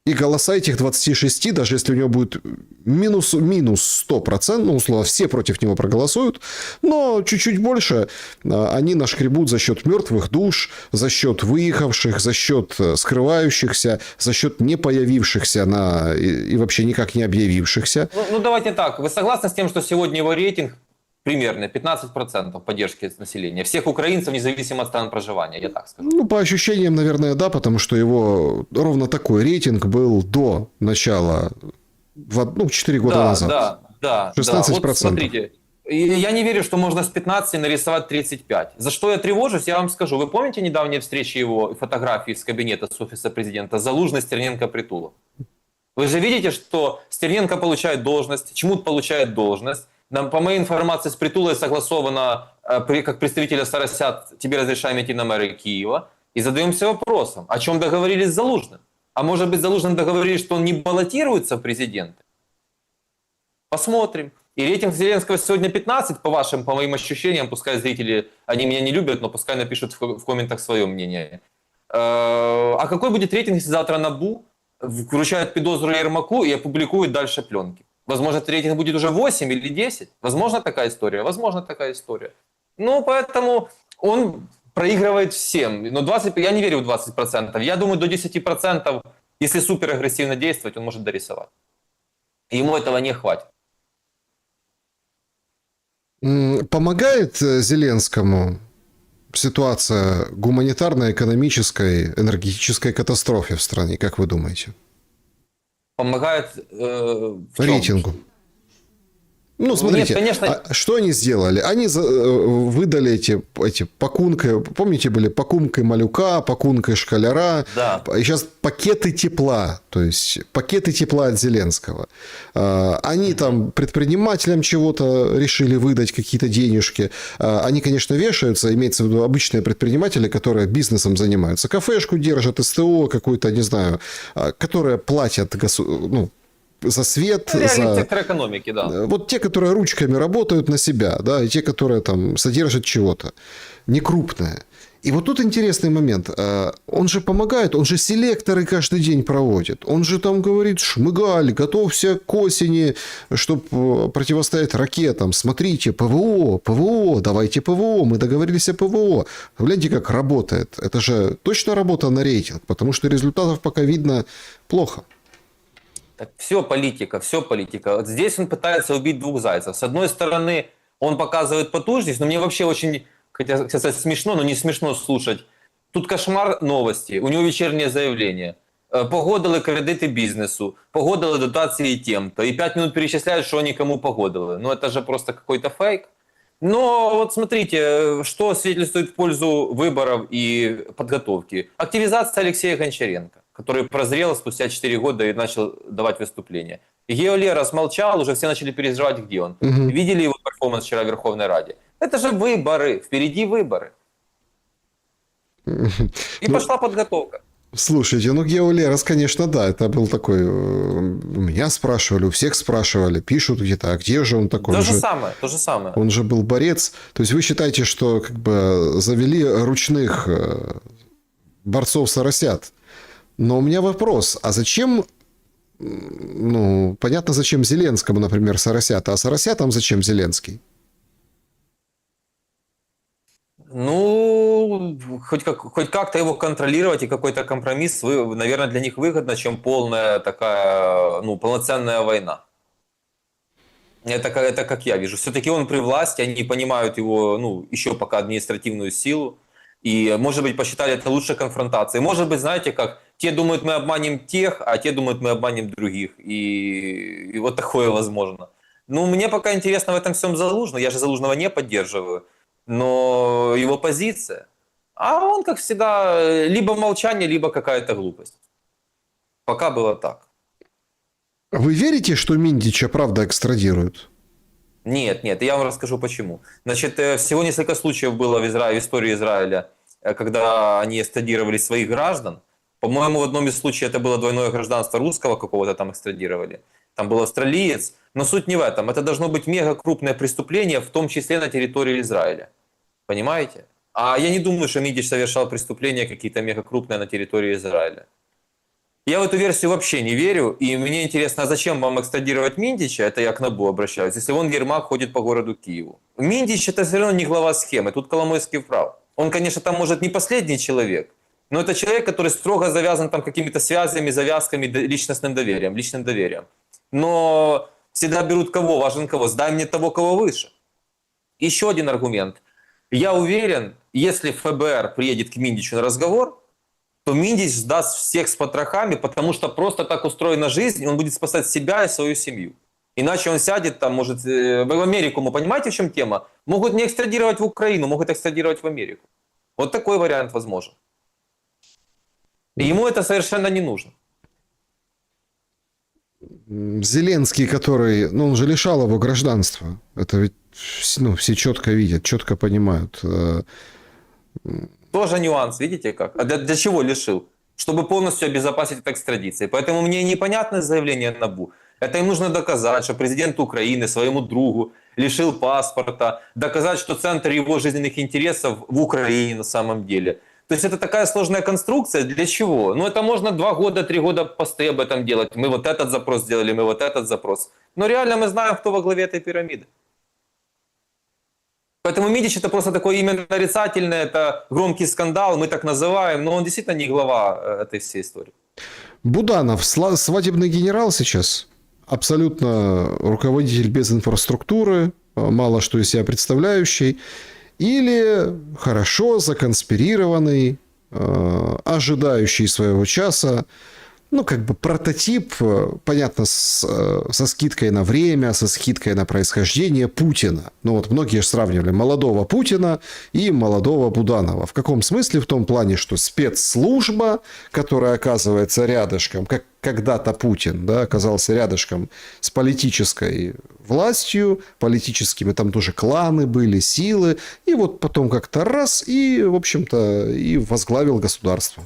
И голоса этих 26, даже если у него будет минус 100%, ну, условно, все против него проголосуют, но чуть-чуть больше они нашкребут за счет мертвых душ, за счет выехавших, за счет скрывающихся, за счет не появившихся и вообще никак не объявившихся. Ну, давайте так. Вы согласны с тем, что сегодня его рейтинг примерно 15% поддержки населения? Всех украинцев, независимо от стран проживания, я так скажу. Ну, по ощущениям, наверное, да, потому что его ровно такой рейтинг был до начала, 4 года назад. Да. 16%. Вот смотрите, я не верю, что можно с 15 нарисовать 35. За что я тревожусь, я вам скажу. Вы помните недавние встречи его, фотографии с кабинета, с офиса президента? Залужный, Стерненко, Притулов. Вы же видите, что Стерненко получает должность, Чмут получает должность. По моей информации, с Притулой согласовано, как представителя Соросят, тебе разрешаем идти на мэра Киева. И задаемся вопросом, о чем договорились с Залужным? А может быть, с Залужным договорились, что он не баллотируется в президенты? Посмотрим. И рейтинг Зеленского сегодня 15, по моим ощущениям, пускай зрители, они меня не любят, но пускай напишут в комментах свое мнение. А какой будет рейтинг, если завтра НАБУ вручают подозру Ермаку и опубликуют дальше пленки. Возможно, этот рейтинг будет уже 8 или 10. Возможно, такая история. Возможно, такая история. Ну, поэтому он проигрывает всем. Но 20, я не верю в 20%. Я думаю, до 10%, если суперагрессивно действовать, он может дорисовать. Ему этого не хватит. Помогает Зеленскому ситуация гуманитарной, экономической, энергетической катастрофе в стране, как вы думаете? Помогает в чем? Рейтингу. Ну, смотрите, Нет, конечно. что они сделали? Они выдали эти пакунки, помните, были пакунки малюка, пакунки школяра, Да. и сейчас пакеты тепла, то есть пакеты тепла от Зеленского. Они там предпринимателям чего-то решили выдать, какие-то денежки. Они, конечно, вешаются, имеется в виду обычные предприниматели, которые бизнесом занимаются, кафешку держат, СТО какую-то, не знаю, которые платят за свет, Реальный сектор экономики, да. вот те, которые ручками работают на себя, да, и те, которые там содержат чего-то, не крупное. И вот тут интересный момент. Он же помогает, он же селекторы каждый день проводит. Он же там говорит: Шмыгаль, готовься к осени, чтобы противостоять ракетам. Смотрите, ПВО, давайте ПВО, мы договорились о ПВО. Гляньте, как работает. Это же точно работа на рейтинг, потому что результатов пока видно плохо. Так все политика, все политика. Вот здесь он пытается убить двух зайцев. С одной стороны, он показывает потужность, но мне вообще очень, хотя сказать, смешно, но не смешно слушать. Тут кошмар новости, у него вечернее заявление. Погодили кредити бізнесу, погодили дотації тем-то. И 5 минут перечисляют, что они кому погодили. Ну это же просто какой-то фейк. Но вот смотрите, что свидетельствует в пользу выборов и подготовки. Активизация Алексея Гончаренко, который прозрел спустя 4 года и начал давать выступления. Гео Лерос молчал, уже все начали переживать, где он. Видели его перформанс вчера в Верховной Раде? Это же выборы, впереди выборы. И пошла подготовка. Слушайте, Гео Лерос, конечно, да, это был такой... Меня спрашивали, у всех спрашивали, пишут где-то, а где же он такой? То же самое. Он же был борец. То есть вы считаете, что как бы завели ручных борцов-соросят? Но у меня вопрос, а зачем... Ну, понятно, зачем Зеленскому, например, соросята, а соросятам зачем Зеленский? Ну, хоть как-то его контролировать и какой-то компромисс, наверное, для них выгодно, чем полная такая, полноценная война. Это как я вижу. Все-таки он при власти, они понимают его, еще пока административную силу. И, может быть, посчитали это лучшей конфронтацией. Может быть, знаете как, те думают, мы обманем тех, а те думают, мы обманем других. И вот такое возможно. Ну, мне пока интересно в этом всем Залужный. Я же Залужного не поддерживаю. Но его позиция. А он, как всегда, либо молчание, либо какая-то глупость. Пока было так. Вы верите, что Миндича правда экстрадируют? Нет, я вам расскажу почему. Значит, всего несколько случаев было в истории Израиля, когда они экстрадировали своих граждан. По-моему, в одном из случаев это было двойное гражданство русского какого-то там экстрадировали. Там был австралиец. Но суть не в этом. Это должно быть мега крупное преступление, в том числе на территории Израиля. Понимаете? А я не думаю, что Миндич совершал преступления какие-то мега крупные на территории Израиля. Я в эту версию вообще не верю. И мне интересно, а зачем вам экстрадировать Миндича? Это я к НАБУ обращаюсь. Если вон Ермак ходит по городу Киеву. Миндич это все равно не глава схемы. Тут Коломойский прав. Он, конечно, там может не последний человек. Но это человек, который строго завязан там какими-то связями, завязками, личным доверием. Но всегда берут кого? Важен кого? Сдай мне того, кого выше. Еще один аргумент. Я уверен, если ФБР приедет к Миндичу на разговор, то Миндич сдаст всех с потрохами, потому что просто так устроена жизнь, и он будет спасать себя и свою семью. Иначе он сядет там, может, в Америку. Вы понимаете, в чем тема? Могут не экстрадировать в Украину, могут экстрадировать в Америку. Вот такой вариант возможен. И ему это совершенно не нужно. Зеленский, который... Ну, он же лишал его гражданства. Это ведь все четко видят, четко понимают. Тоже нюанс, видите как? А для чего лишил? Чтобы полностью обезопасить от экстрадиции. Поэтому мне непонятно заявление НАБУ. Это им нужно доказать, что президент Украины своему другу лишил паспорта, доказать, что центр его жизненных интересов в Украине на самом деле. То То есть это такая сложная конструкция, для чего? Ну это можно 2 года, 3 года посты об этом делать. Мы вот этот запрос сделали, мы вот этот запрос. Но реально мы знаем, кто во главе этой пирамиды. Поэтому Мидич это просто такое имя нарицательное, это громкий скандал, мы так называем, но он действительно не глава этой всей истории. Буданов, свадебный генерал сейчас, абсолютно руководитель без инфраструктуры, мало что из себя представляющий, или хорошо законспирированный, ожидающий своего часа, ну, как бы прототип, понятно, со скидкой на время, со скидкой на происхождение Путина. Ну, вот многие же сравнивали молодого Путина и молодого Буданова. В каком смысле? В том плане, что спецслужба, которая оказывается рядышком, как когда-то Путин, да, оказался рядышком с политической властью, политическими там тоже кланы были, силы, и вот потом как-то раз, и, в общем-то, и возглавил государство.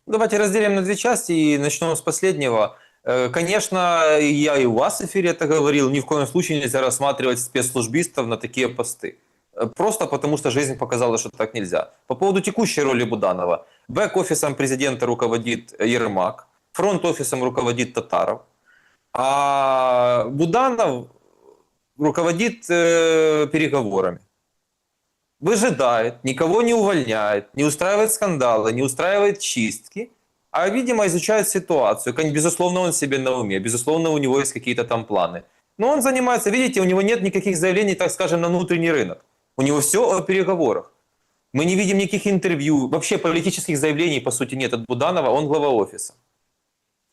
Давайте разделим на 2 части и начнем с последнего. Конечно, я и у вас в эфире это говорил, ни в коем случае нельзя рассматривать спецслужбистов на такие посты. Просто потому, что жизнь показала, что так нельзя. По поводу текущей роли Буданова. Бэк-офисом президента руководит Ермак, фронт-офисом руководит Татаров, а Буданов руководит переговорами. Выжидает, никого не увольняет, не устраивает скандалы, не устраивает чистки, а, видимо, изучает ситуацию. Безусловно, он себе на уме, безусловно, у него есть какие-то там планы. Но он занимается, видите, у него нет никаких заявлений, так скажем, на внутренний рынок. У него все о переговорах. Мы не видим никаких интервью, вообще политических заявлений, по сути, нет от Буданова, он глава офиса.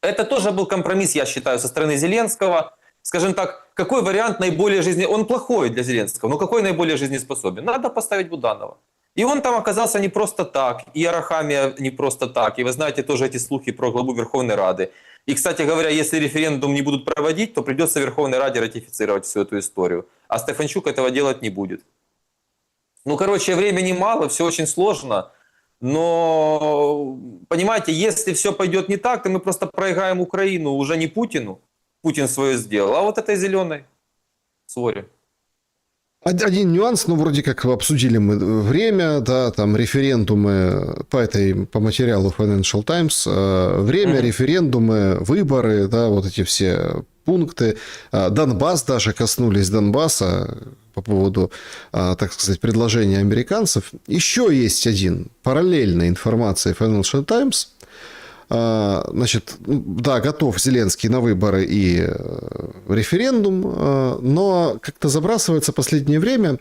Это тоже был компромисс, я считаю, со стороны Зеленского. Скажем так, какой вариант наиболее жизнеспособен? Он плохой для Зеленского, но какой наиболее жизнеспособен? Надо поставить Буданова. И он там оказался не просто так, и Арахамия не просто так. И вы знаете тоже эти слухи про главу Верховной Рады. И, кстати говоря, если референдум не будут проводить, то придется Верховной Раде ратифицировать всю эту историю. А Стефанчук этого делать не будет. Ну, короче, времени мало, все очень сложно. Но, понимаете, если все пойдет не так, то мы просто проиграем Украину уже не Путину. Путин свое сделал, а вот этой зеленой своре. Один нюанс, ну, вроде как обсудили мы время, да, там референдумы по материалу Financial Times, время, референдумы, выборы, да, вот эти все пункты. Донбасс даже коснулись Донбасса по поводу, так сказать, предложения американцев. Еще есть один параллельная информация Financial Times. Значит, да, готов Зеленский на выборы и референдум, но как-то забрасывается в последнее время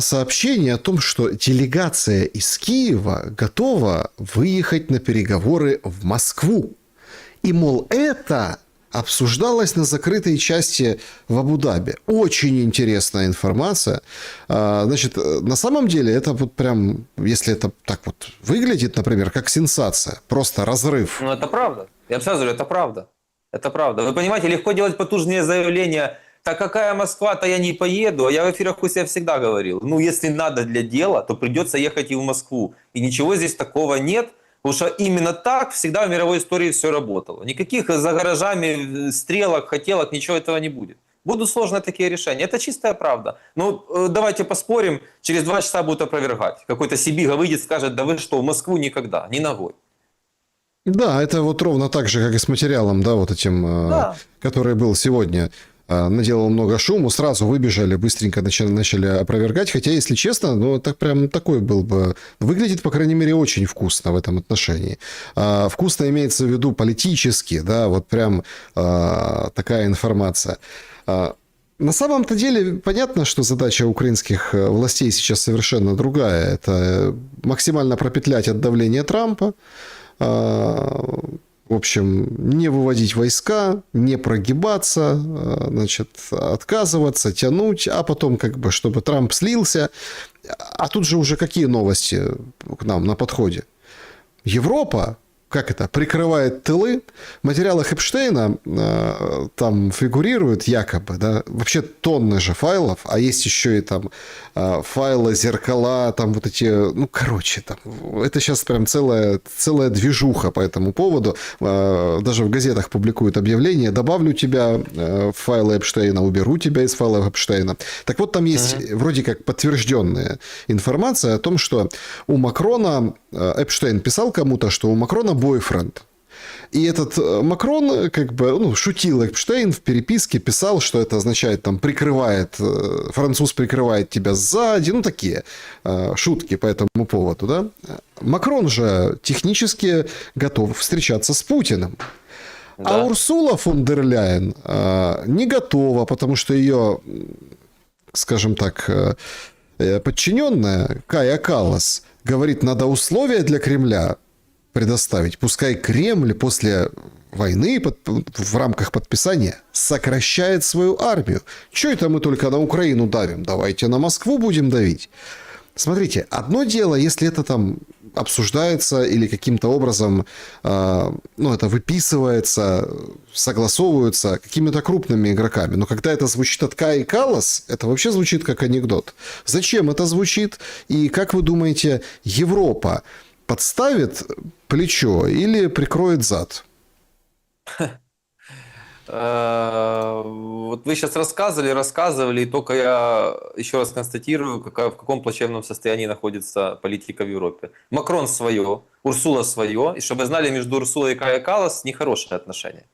сообщение о том, что делегация из Киева готова выехать на переговоры в Москву. И, мол, это обсуждалось на закрытой части в Абу-Даби. Очень интересная информация. Значит, на самом деле, это вот прям, если это так вот выглядит, например, как сенсация, просто разрыв. Ну, это правда. Я сразу говорю, это правда. Это правда. Вы понимаете, легко делать потужные заявления. Так какая Москва-то, я не поеду. А я в эфирах у себя всегда говорил. Ну, если надо для дела, то придется ехать и в Москву. И ничего здесь такого нет. Потому что именно так всегда в мировой истории все работало. Никаких за гаражами стрелок, хотелок, ничего этого не будет. Будут сложные такие решения. Это чистая правда. Ну, давайте поспорим, через 2 часа будут опровергать. Какой-то Сибига выйдет и скажет, да вы что, в Москву никогда, ни ногой. Да, это вот ровно так же, как и с материалом, да, вот этим, да, который был сегодня. Наделал много шуму, сразу выбежали, быстренько начали опровергать. Хотя, если честно, ну, это прям такой был бы... Выглядит, по крайней мере, очень вкусно в этом отношении. Вкусно имеется в виду политически, да, вот прям такая информация. На самом-то деле, понятно, что задача украинских властей сейчас совершенно другая. Это максимально пропетлять от давления Трампа, в общем, не выводить войска, не прогибаться, значит, отказываться, тянуть, а потом, как бы, чтобы Трамп слился. А тут же уже какие новости к нам на подходе? Европа как это, прикрывает тылы. В материалах Эпштейна там фигурируют якобы, да, вообще тонны же файлов, а есть еще и там файлы, зеркала, там вот эти, ну, короче, там, это сейчас прям целая движуха по этому поводу. Даже в газетах публикуют объявление: добавлю тебя в файлы Эпштейна, уберу тебя из файлов Эпштейна. Так вот, там есть вроде как подтвержденная информация о том, что у Макрона, Эпштейн писал кому-то, что у Макрона бойфренд. И этот Макрон, как бы, ну, шутил Эпштейн в переписке, писал, что это означает, там, прикрывает, француз прикрывает тебя сзади, ну, такие шутки по этому поводу, да. Макрон же технически готов встречаться с Путиным. Да. А Урсула фон дер Ляйен не готова, потому что ее, скажем так, подчиненная Кая Каллас говорит, надо условия для Кремля предоставить. Пускай Кремль после войны в рамках подписания сокращает свою армию. Чего это мы только на Украину давим? Давайте на Москву будем давить. Смотрите, одно дело, если это там обсуждается или каким-то образом ну, это выписывается, согласовывается какими-то крупными игроками. Но когда это звучит от Каи Каллас, это вообще звучит как анекдот. Зачем это звучит? И как вы думаете, Европа подставит плечо или прикроет зад? Вот вы сейчас рассказывали, и только я еще раз констатирую, в каком плачевном состоянии находится политика в Европе. Макрон свое, Урсула свое, и чтобы вы знали, между Урсулой и Кая Каллас нехорошие отношения.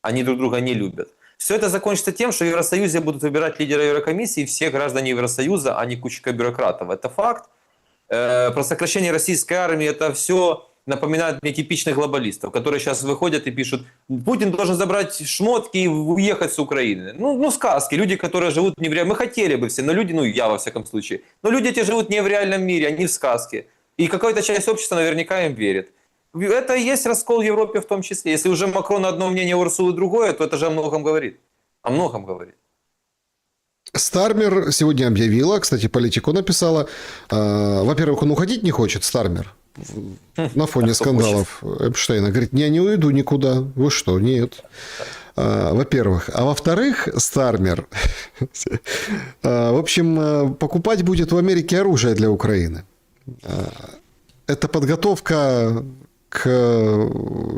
Они друг друга не любят. Все это закончится тем, что в Евросоюзе будут выбирать лидера Еврокомиссии все граждане Евросоюза, а не кучка бюрократов. Это факт. Про сокращение российской армии это все напоминает мне типичных глобалистов, которые сейчас выходят и пишут: Путин должен забрать шмотки и уехать с Украины. Ну сказки. Люди, которые живут не в реальном... Мы хотели бы все, но люди, ну я во всяком случае, но люди эти живут не в реальном мире, они в сказке. И какая-то часть общества наверняка им верит. Это и есть раскол в Европе в том числе. Если уже Макрон одно мнение, Урсулы другое, то это же о многом говорит. О многом говорит. Стармер сегодня объявила, кстати, Политико написала, во-первых, он уходить не хочет, Стармер, на фоне скандалов Эпштейна. Говорит, я не уйду никуда. Вы что? Нет. Во-первых. А во-вторых, Стармер, в общем, покупать будет в Америке оружие для Украины. Это подготовка к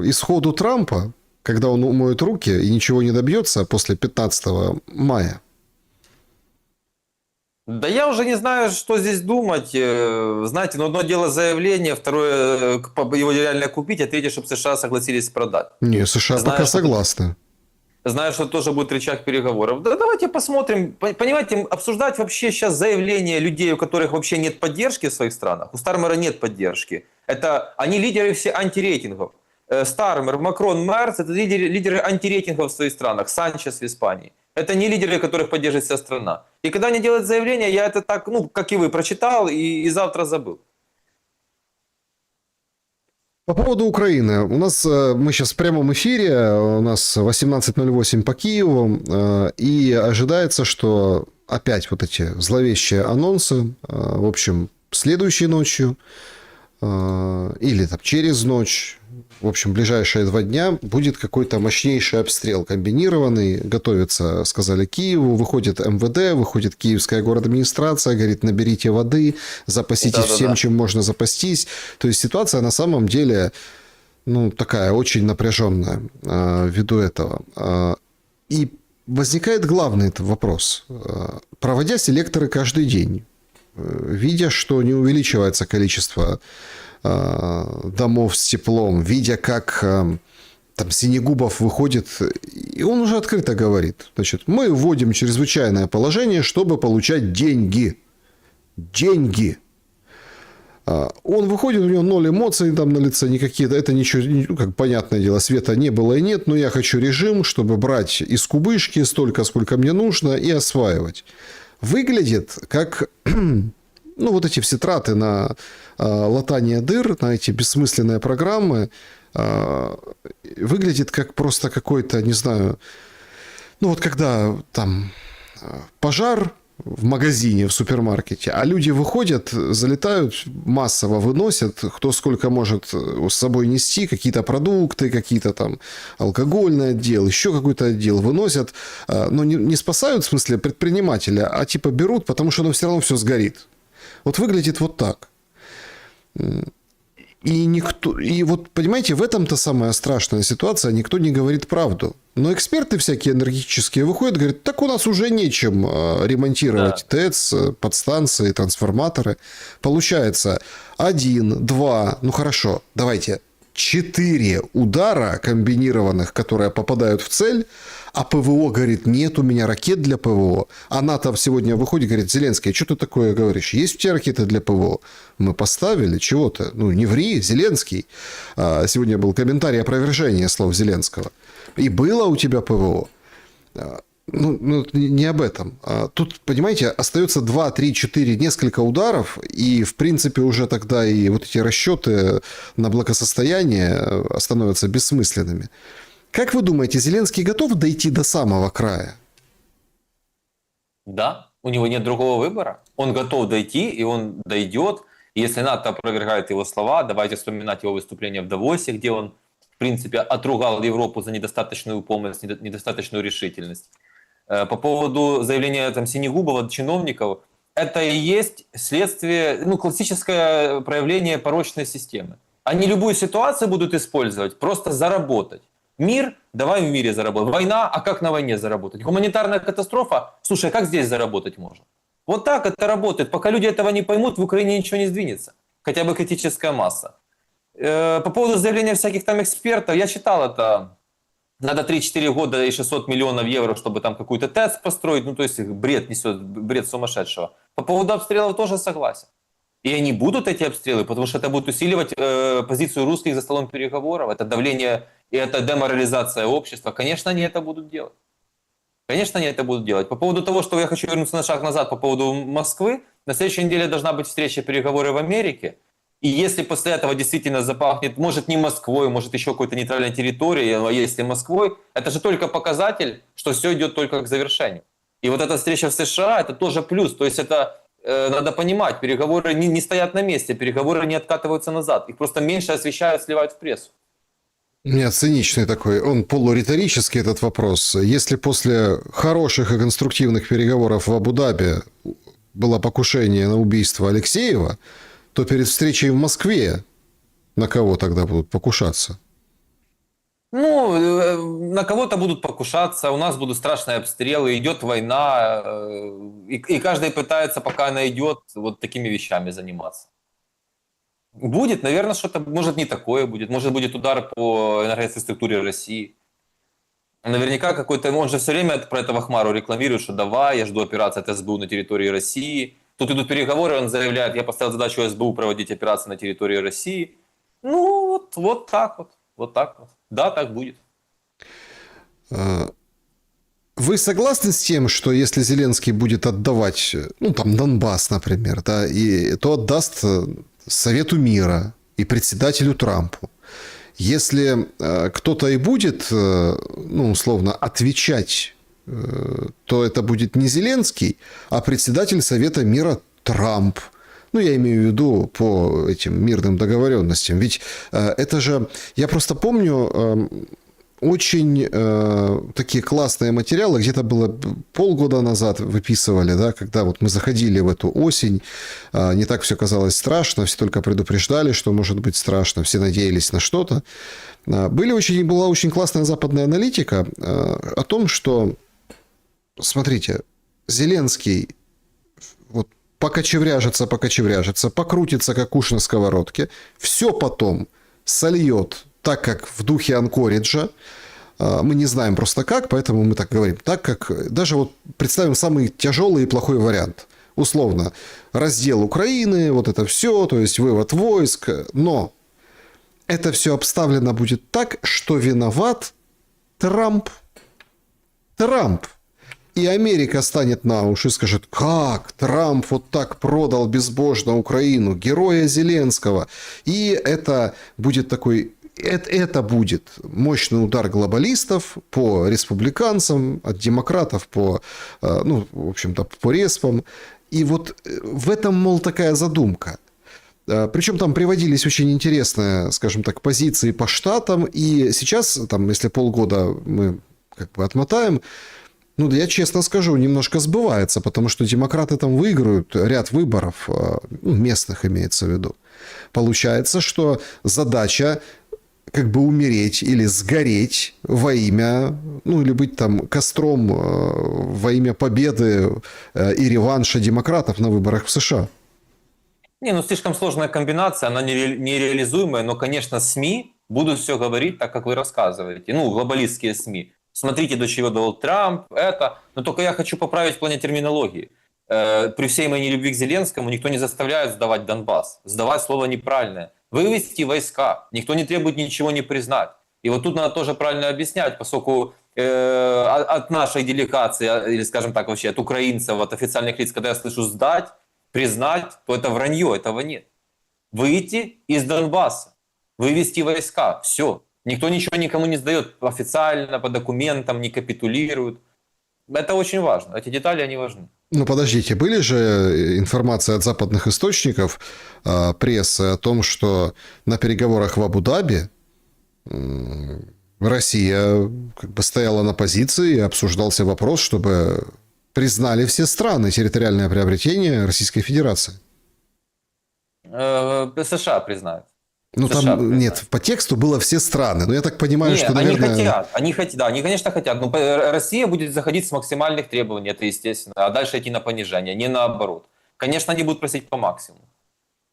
исходу Трампа, когда он умоет руки и ничего не добьется после 15 мая. Да я уже не знаю, что здесь думать. Знаете, одно дело заявление, второе его реально купить, а третье, чтобы США согласились продать. Не, США пока согласны. Знаю, что тоже будет рычаг переговоров. Да давайте посмотрим. Понимаете, обсуждать вообще сейчас заявления людей, у которых вообще нет поддержки в своих странах. У Стармера нет поддержки. Они лидеры все антирейтингов. Стармер, Макрон, Мерц – это лидеры антирейтингов в своих странах. Санчес в Испании. Это не лидеры, которых поддерживает вся страна. И когда они делают заявление, я это так, ну, как и вы, прочитал и завтра забыл. По поводу Украины. У нас, мы сейчас в прямом эфире, у нас 18:08 по Киеву, и ожидается, что опять вот эти зловещие анонсы, в общем, следующей ночью или там через ночь, в общем, ближайшие 2 дня будет какой-то мощнейший обстрел комбинированный, готовится, сказали, Киеву, выходит МВД, выходит Киевская городадминистрация, говорит, наберите воды, запаситесь всем, чем можно запастись. То есть ситуация на самом деле, ну, такая очень напряженная ввиду этого. И возникает главный вопрос. Проводя селекторы каждый день, видя, что не увеличивается количество домов с теплом, видя, как там Синегубов выходит, и он уже открыто говорит, значит, мы вводим чрезвычайное положение, чтобы получать деньги. Деньги. Он выходит, у него 0 эмоций там на лице, никакие, это ничего, ну, как понятное дело, света не было и нет, но я хочу режим, чтобы брать из кубышки столько, сколько мне нужно, и осваивать. Выглядит как... Ну, вот эти все траты на латание дыр, на эти бессмысленные программы, выглядит как просто какой-то, не знаю, ну, вот когда там пожар, в магазине, в супермаркете, а люди выходят, залетают, массово выносят, кто сколько может с собой нести, какие-то продукты, какие-то там алкогольный отдел, еще какой-то отдел выносят, но не спасают, в смысле, предпринимателя, а типа берут, потому что оно все равно все сгорит. Вот выглядит вот так. И никто, и вот, понимаете, в этом-то самая страшная ситуация, никто не говорит правду. Но эксперты всякие энергетические выходят, говорят, так у нас уже нечем ремонтировать ТЭЦ, подстанции, трансформаторы. Получается, 1, 2, ну хорошо, давайте, 4 удара комбинированных, которые попадают в цель, а ПВО говорит, нет у меня ракет для ПВО. А НАТО сегодня выходит и говорит, Зеленский, а что ты такое говоришь? Есть у тебя ракеты для ПВО? Мы поставили, чего-то. Ну, не ври, Зеленский. Сегодня был комментарий опровержения слов Зеленского. И было у тебя ПВО? Ну, не об этом. Тут, понимаете, остается 2, 3, 4, несколько ударов, и, в принципе, уже тогда и вот эти расчеты на благосостояние становятся бессмысленными. Как вы думаете, Зеленский готов дойти до самого края? Да, у него нет другого выбора. Он готов дойти, и он дойдет. Если НАТО опровергает его слова, давайте вспоминать его выступление в Давосе, где он, в принципе, отругал Европу за недостаточную помощь, недостаточную решительность. По поводу заявления там Синегубова, чиновников, это и есть следствие, ну, классическое проявление порочной системы. Они любую ситуацию будут использовать, просто заработать. Мир, давай в мире заработать. Война, а как на войне заработать? Гуманитарная катастрофа, слушай, а как здесь заработать можно? Вот так это работает. Пока люди этого не поймут, в Украине ничего не сдвинется. Хотя бы критическая масса. По поводу заявления всяких там экспертов, я читал это. Надо 3-4 года и 600 миллионов евро, чтобы там какую-то ТЭЦ построить. Ну, то есть бред несет, бред сумасшедшего. По поводу обстрелов тоже согласен. И они будут, эти обстрелы, потому что это будет усиливать позицию русских за столом переговоров. Это давление и это деморализация общества. Конечно, они это будут делать. Конечно, они это будут делать. По поводу того, что я хочу вернуться на шаг назад по поводу Москвы, на следующей неделе должна быть встреча, переговоры в Америке. И если после этого действительно запахнет, может не Москвой, может еще какой-то нейтральной территорией, а если Москвой, это же только показатель, что все идет только к завершению. И вот эта встреча в США, это тоже плюс. То есть это надо понимать, переговоры не стоят на месте, переговоры не откатываются назад. Их просто меньше освещают, сливают в прессу. У меня циничный такой, он полуриторический этот вопрос. Если после хороших и конструктивных переговоров в Абу-Даби было покушение на убийство Алексеева, то перед встречей в Москве на кого тогда будут покушаться? Ну, на кого-то будут покушаться, у нас будут страшные обстрелы, идет война, и каждый пытается, пока она идет, вот такими вещами заниматься. Будет, наверное, что-то, может, не такое будет, может, будет удар по энергоинфраструктуре России. Наверняка какой-то, он же все время про этого Хмару рекламирует, что давай, я жду операции от СБУ на территории России. Тут идут переговоры, он заявляет, я поставил задачу СБУ проводить операции на территории России. Ну, вот так вот, вот так вот. Да, так будет. Вы согласны с тем, что если Зеленский будет отдавать, ну, там, Донбасс, например, да, то отдаст Совету мира и председателю Трампу? Если кто-то и будет, ну, условно, отвечать, то это будет не Зеленский, а председатель Совета мира Трамп. Ну, я имею в виду по этим мирным договоренностям. Ведь это же... Я просто помню очень такие классные материалы, где-то было полгода назад выписывали, да, когда вот мы заходили в эту осень, не так все казалось страшно, все только предупреждали, что может быть страшно, все надеялись на что-то. Была очень классная западная аналитика о том, что, смотрите, Зеленский вот покочевряжется, покрутится, как уж на сковородке, все потом сольет так, как в духе Анкориджа. Мы не знаем просто как, поэтому мы так говорим. Так, как даже вот представим самый тяжелый и плохой вариант. Условно, раздел Украины, вот это все, то есть вывод войск. Но это все обставлено будет так, что виноват Трамп. Трамп. И Америка станет на уши и скажет, как Трамп вот так продал безбожно Украину, героя Зеленского. И это будет такой это будет мощный удар глобалистов по республиканцам, от демократов по, ну, в общем-то, по респам. И вот в этом, мол, такая задумка. Причем там приводились очень интересные, скажем так, позиции по штатам. И сейчас, там, если полгода мы как бы отмотаем, ну, я честно скажу, немножко сбывается, потому что демократы там выиграют ряд выборов, ну, местных имеется в виду. Получается, что задача как бы умереть или сгореть во имя, ну, или быть там костром во имя победы и реванша демократов на выборах в США. Не, ну слишком сложная комбинация, она нереализуемая, но, конечно, СМИ будут все говорить так, как вы рассказываете. Ну, глобалистские СМИ. Смотрите, до чего довел Трамп, это. Но только я хочу поправить в плане терминологии. При всей моей нелюбви к Зеленскому никто не заставляет сдавать Донбасс. Сдавать слово неправильное. Вывести войска. Никто не требует ничего не признать. И вот тут надо тоже правильно объяснять, поскольку от нашей делегации, или, скажем так, вообще от украинцев, от официальных лиц, когда я слышу «сдать», признать, то это вранье, этого нет. Выйти из Донбасса, вывести войска, все. Никто ничего никому не сдает официально, по документам, не капитулирует. Это очень важно. Эти детали, они важны. Ну, подождите, были же информации от западных источников, прессы о том, что на переговорах в Абу-Даби Россия как бы стояла на позиции и обсуждался вопрос, чтобы признали все страны территориальное приобретение Российской Федерации. США признают. Ну, США там, признают. нет, по тексту было все страны. Но я так понимаю, Не, что, наверное... они хотят, да, они, конечно, хотят. Но Россия будет заходить с максимальных требований, это естественно, а дальше идти на понижение, не наоборот. Конечно, они будут просить по максимуму.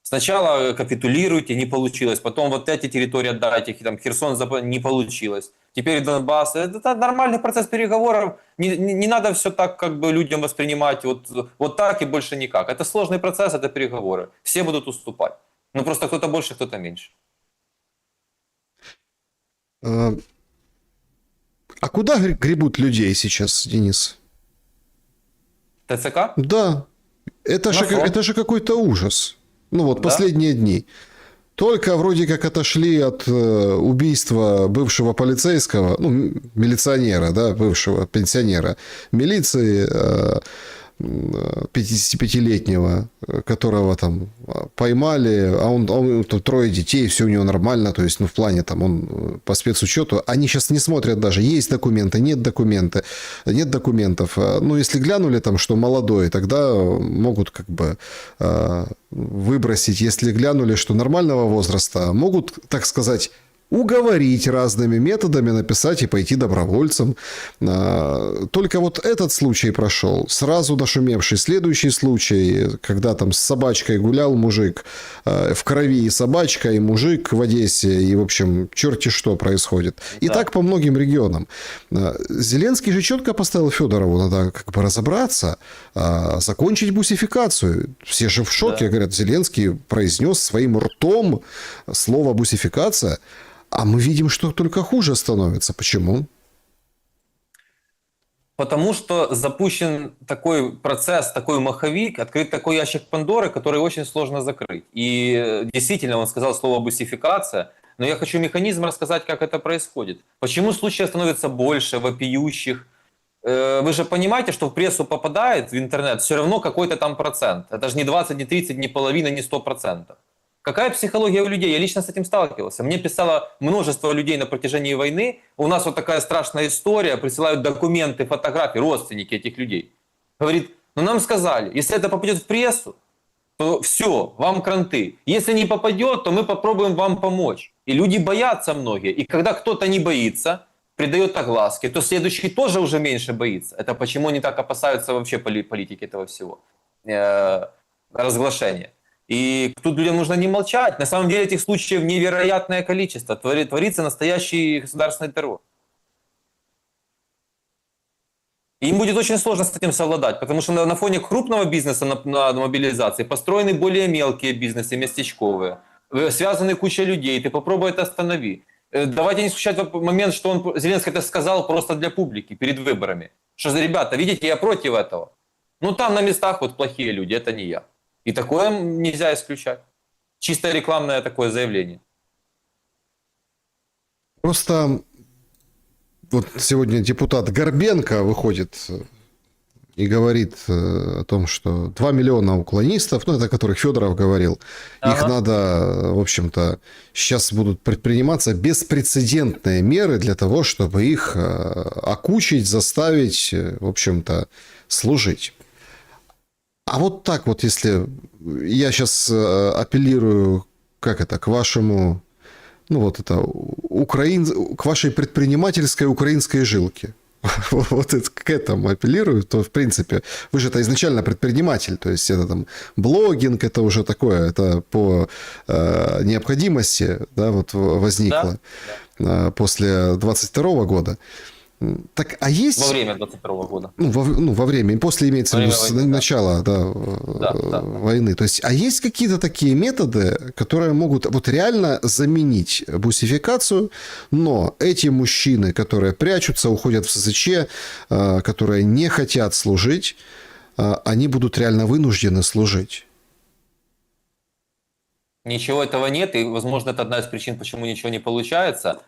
Сначала капитулируйте, не получилось. Потом вот эти территории отдайте, там Херсон не получилось. Теперь Донбасс. Это нормальный процесс переговоров. Не надо все так как бы людям воспринимать вот так и больше никак. Это сложный процесс, это переговоры. Все будут уступать. Ну просто кто-то больше, кто-то меньше. А куда гребут людей сейчас, Денис? ТЦК? Да, это же какой-то ужас. Ну вот, Да? последние дни. Только вроде как отошли от убийства бывшего полицейского, ну, милиционера, да, бывшего пенсионера милиции, 55-летнего, которого там поймали, а он тут 3 детей, все у него нормально, то есть, ну, в плане там он по спецучету, они сейчас не смотрят даже, есть документы, нет документов. Ну, если глянули там, что молодой, тогда могут как бы выбросить, если глянули, что нормального возраста, могут, так сказать, уговорить разными методами, написать и пойти добровольцем. Только вот этот случай прошел, сразу нашумевший. Следующий случай, когда там с собачкой гулял мужик, в крови и собачка, и мужик в Одессе, и, в общем, черти что происходит. И Да. так по многим регионам. Зеленский же четко поставил Федорову, надо как бы разобраться, закончить бусификацию. Все же в шоке, Да. говорят, Зеленский произнес своим ртом слово бусификация. А мы видим, что только хуже становится. Почему? Потому что запущен такой процесс, такой маховик, открыт такой ящик Пандоры, который очень сложно закрыть. И действительно, он сказал слово «бусификация», но я хочу механизм рассказать, как это происходит. Почему случаев становится больше, вопиющих? Вы же понимаете, что в прессу попадает, в интернет, все равно какой-то там процент. Это же не 20, не 30, не половина, не 100%. Какая психология у людей? Я лично с этим сталкивался. Мне писало множество людей на протяжении войны. У нас вот такая страшная история. Присылают документы, фотографии, родственники этих людей. Говорит, ну нам сказали, если это попадет в прессу, то все, вам кранты. Если не попадет, то мы попробуем вам помочь. И люди боятся многие. И когда кто-то не боится, придает огласке, то следующий тоже уже меньше боится. Это почему они так опасаются вообще политики этого всего. Разглашения. И тут людям нужно не молчать. На самом деле этих случаев невероятное количество. Творится настоящий государственный террор. И им будет очень сложно с этим совладать, потому что на фоне крупного бизнеса на мобилизации построены более мелкие бизнесы, местечковые. Связаны куча людей, ты попробуй это останови. Давайте не исключать момент, что Зеленский это сказал просто для публики перед выборами. Что, ребята, видите, я против этого. Ну там на местах вот плохие люди, это не я. И такое нельзя исключать. Чисто рекламное такое заявление. Просто вот сегодня депутат Горбенко выходит и говорит о том, что 2 миллиона уклонистов, ну, это о которых Федоров говорил, их надо, в общем-то, сейчас будут предприниматься беспрецедентные меры для того, чтобы их окучить, заставить, в общем-то, служить. А вот так вот, если я сейчас апеллирую, к вашему, ну, вот это, к вашей предпринимательской украинской жилке, вот это, к этому апеллирую, то, в принципе, вы же это изначально предприниматель, то есть это там блогинг, это уже такое, это по необходимости, да, вот возникло после 22 года. Так, а есть... Во время 22 года. Во время. И после имеется в виду с начала войны. То есть, а есть какие-то такие методы, которые могут вот реально заменить бусификацию, но эти мужчины, которые прячутся, уходят в СЗЧ, которые не хотят служить, они будут реально вынуждены служить? Ничего этого нет, и, возможно, это одна из причин, почему ничего не получается.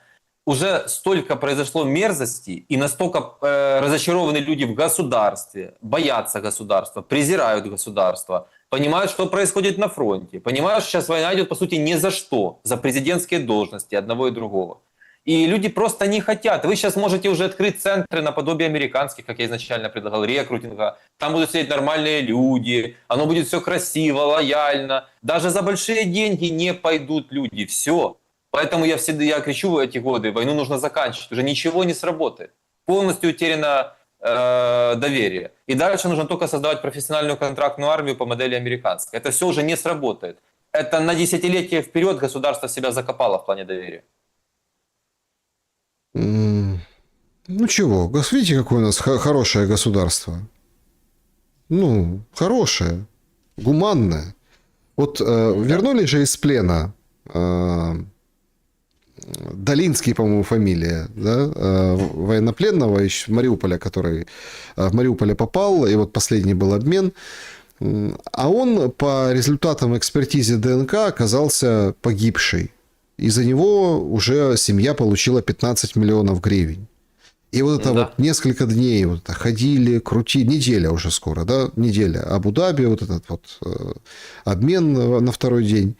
Уже столько произошло мерзости, и настолько разочарованы люди в государстве, боятся государства, презирают государство, понимают, что происходит на фронте, понимают, что сейчас война идет, по сути, ни за что, за президентские должности одного и другого. И люди просто не хотят. Вы сейчас можете уже открыть центры наподобие американских, как я изначально предлагал, рекрутинга. Там будут сидеть нормальные люди, оно будет все красиво, лояльно. Даже за большие деньги не пойдут люди. Все. Поэтому я кричу в эти годы, войну нужно заканчивать, уже ничего не сработает. Полностью утеряно доверие. И дальше нужно только создавать профессиональную контрактную армию по модели американской. Это все уже не сработает. Это на десятилетия вперед государство себя закопало в плане доверия. Ну чего, видите, какое у нас хорошее государство? Ну, хорошее, гуманное. Вот вернули же из плена... Долинский, по-моему, фамилия, да, военнопленного из Мариуполя, который в Мариуполе попал, и вот последний был обмен. А он по результатам экспертизы ДНК оказался погибший. И за него уже семья получила 15 миллионов гривен. И вот это вот несколько дней вот это ходили, крутили, неделя уже скоро, да, неделя. Абу-Даби, вот этот вот обмен на второй день.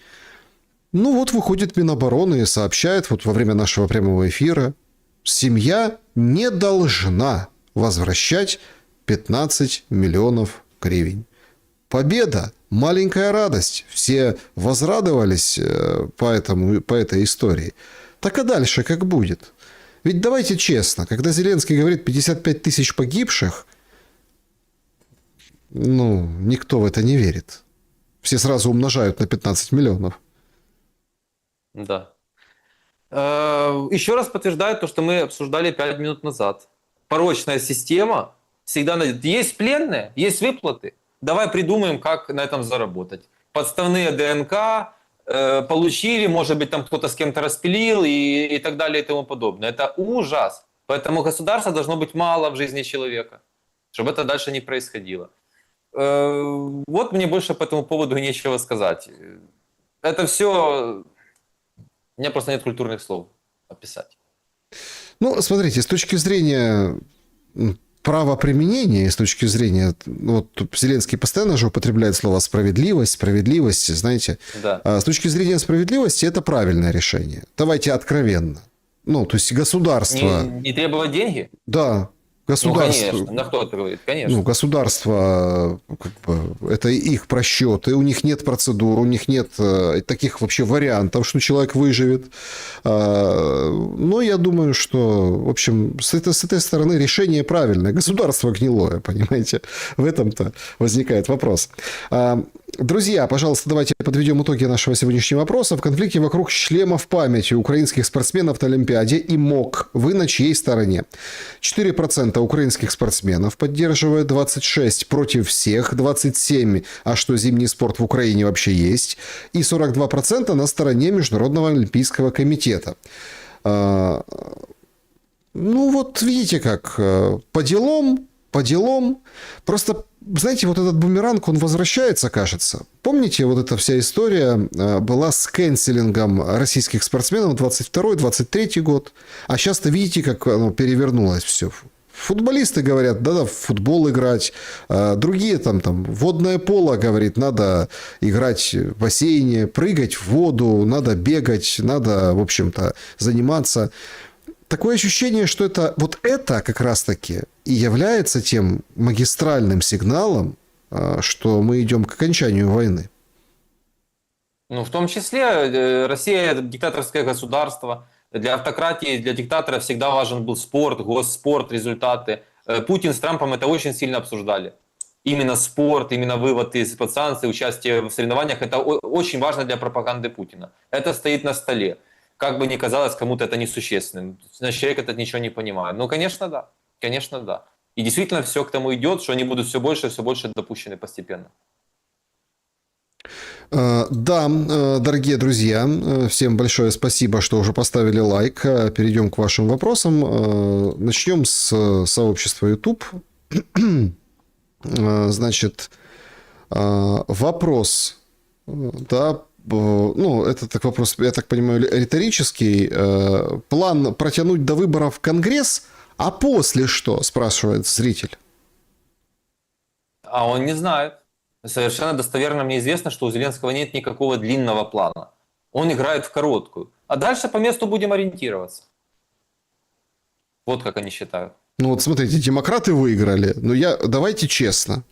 Ну вот выходит Минобороны и сообщает вот во время нашего прямого эфира, семья не должна возвращать 15 миллионов гривен. Победа, маленькая радость, все возрадовались по этой истории. Так а дальше как будет? Ведь давайте честно, когда Зеленский говорит 55 тысяч погибших, ну, никто в это не верит. Все сразу умножают на 15 миллионов. Да. Еще раз подтверждает то, что мы обсуждали 5 минут назад. Порочная система всегда найдет. Есть пленные, есть выплаты. Давай придумаем, как на этом заработать. Подставные ДНК получили, может быть, там кто-то с кем-то распилил и так далее и тому подобное. Это ужас. Поэтому государства должно быть мало в жизни человека, чтобы это дальше не происходило. Вот мне больше по этому поводу нечего сказать. Это все... У меня просто нет культурных слов описать. Ну, смотрите, с точки зрения правоприменения, с точки зрения... Вот Зеленский постоянно же употребляет слово «справедливость», «справедливость», знаете. Да. С точки зрения справедливости это правильное решение. Давайте откровенно. Ну, то есть государство... Не требовать деньги? Да. Государство, ну, конечно, на кто это говорит, конечно. Ну, государство, как бы, это их просчеты, у них нет процедур, у них нет таких вообще вариантов, что человек выживет. Но я думаю, что, в общем, с этой стороны решение правильное. Государство гнилое, понимаете? В этом-то возникает вопрос. Друзья, пожалуйста, давайте подведем итоги нашего сегодняшнего вопроса. В конфликте вокруг шлемов памяти украинских спортсменов на Олимпиаде и МОК. Вы на чьей стороне? 4% украинских спортсменов поддерживают, 26% против всех, 27% а что зимний спорт в Украине вообще есть, и 42% на стороне Международного олимпийского комитета. Ну вот видите как, по делам по делам. Просто, знаете, вот этот бумеранг, он возвращается, кажется. Помните, вот эта вся история была с кэнселингом российских спортсменов 22-23 год, а сейчас-то видите, как оно перевернулось все. Футболисты говорят, да, в футбол играть, другие там водное поло, говорит, надо играть в бассейне, прыгать в воду, надо бегать, надо, в общем-то, заниматься. Такое ощущение, что это как раз-таки и является тем магистральным сигналом, что мы идем к окончанию войны. Ну, в том числе, Россия – это диктаторское государство. Для автократии, для диктатора всегда важен был спорт, госспорт, результаты. Путин с Трампом это очень сильно обсуждали. Именно спорт, именно вывод из-под санкций, участие в соревнованиях – это очень важно для пропаганды Путина. Это стоит на столе. Как бы ни казалось кому-то это несущественным. Значит, человек этот ничего не понимает. Ну, конечно, да. Конечно, да. И действительно все к тому идет, что они будут все больше допущены постепенно. Да, дорогие друзья, всем большое спасибо, что уже поставили лайк. Перейдем к вашим вопросам. Начнем с сообщества YouTube. Значит, вопрос, да, ну, это так вопрос, я так понимаю, риторический. План протянуть до выборов Конгресс, а после что, спрашивает зритель. А он не знает. Совершенно достоверно мне известно, что у Зеленского нет никакого длинного плана. Он играет в короткую. А дальше по месту будем ориентироваться. Вот как они считают. Ну вот смотрите, демократы выиграли. Но давайте честно.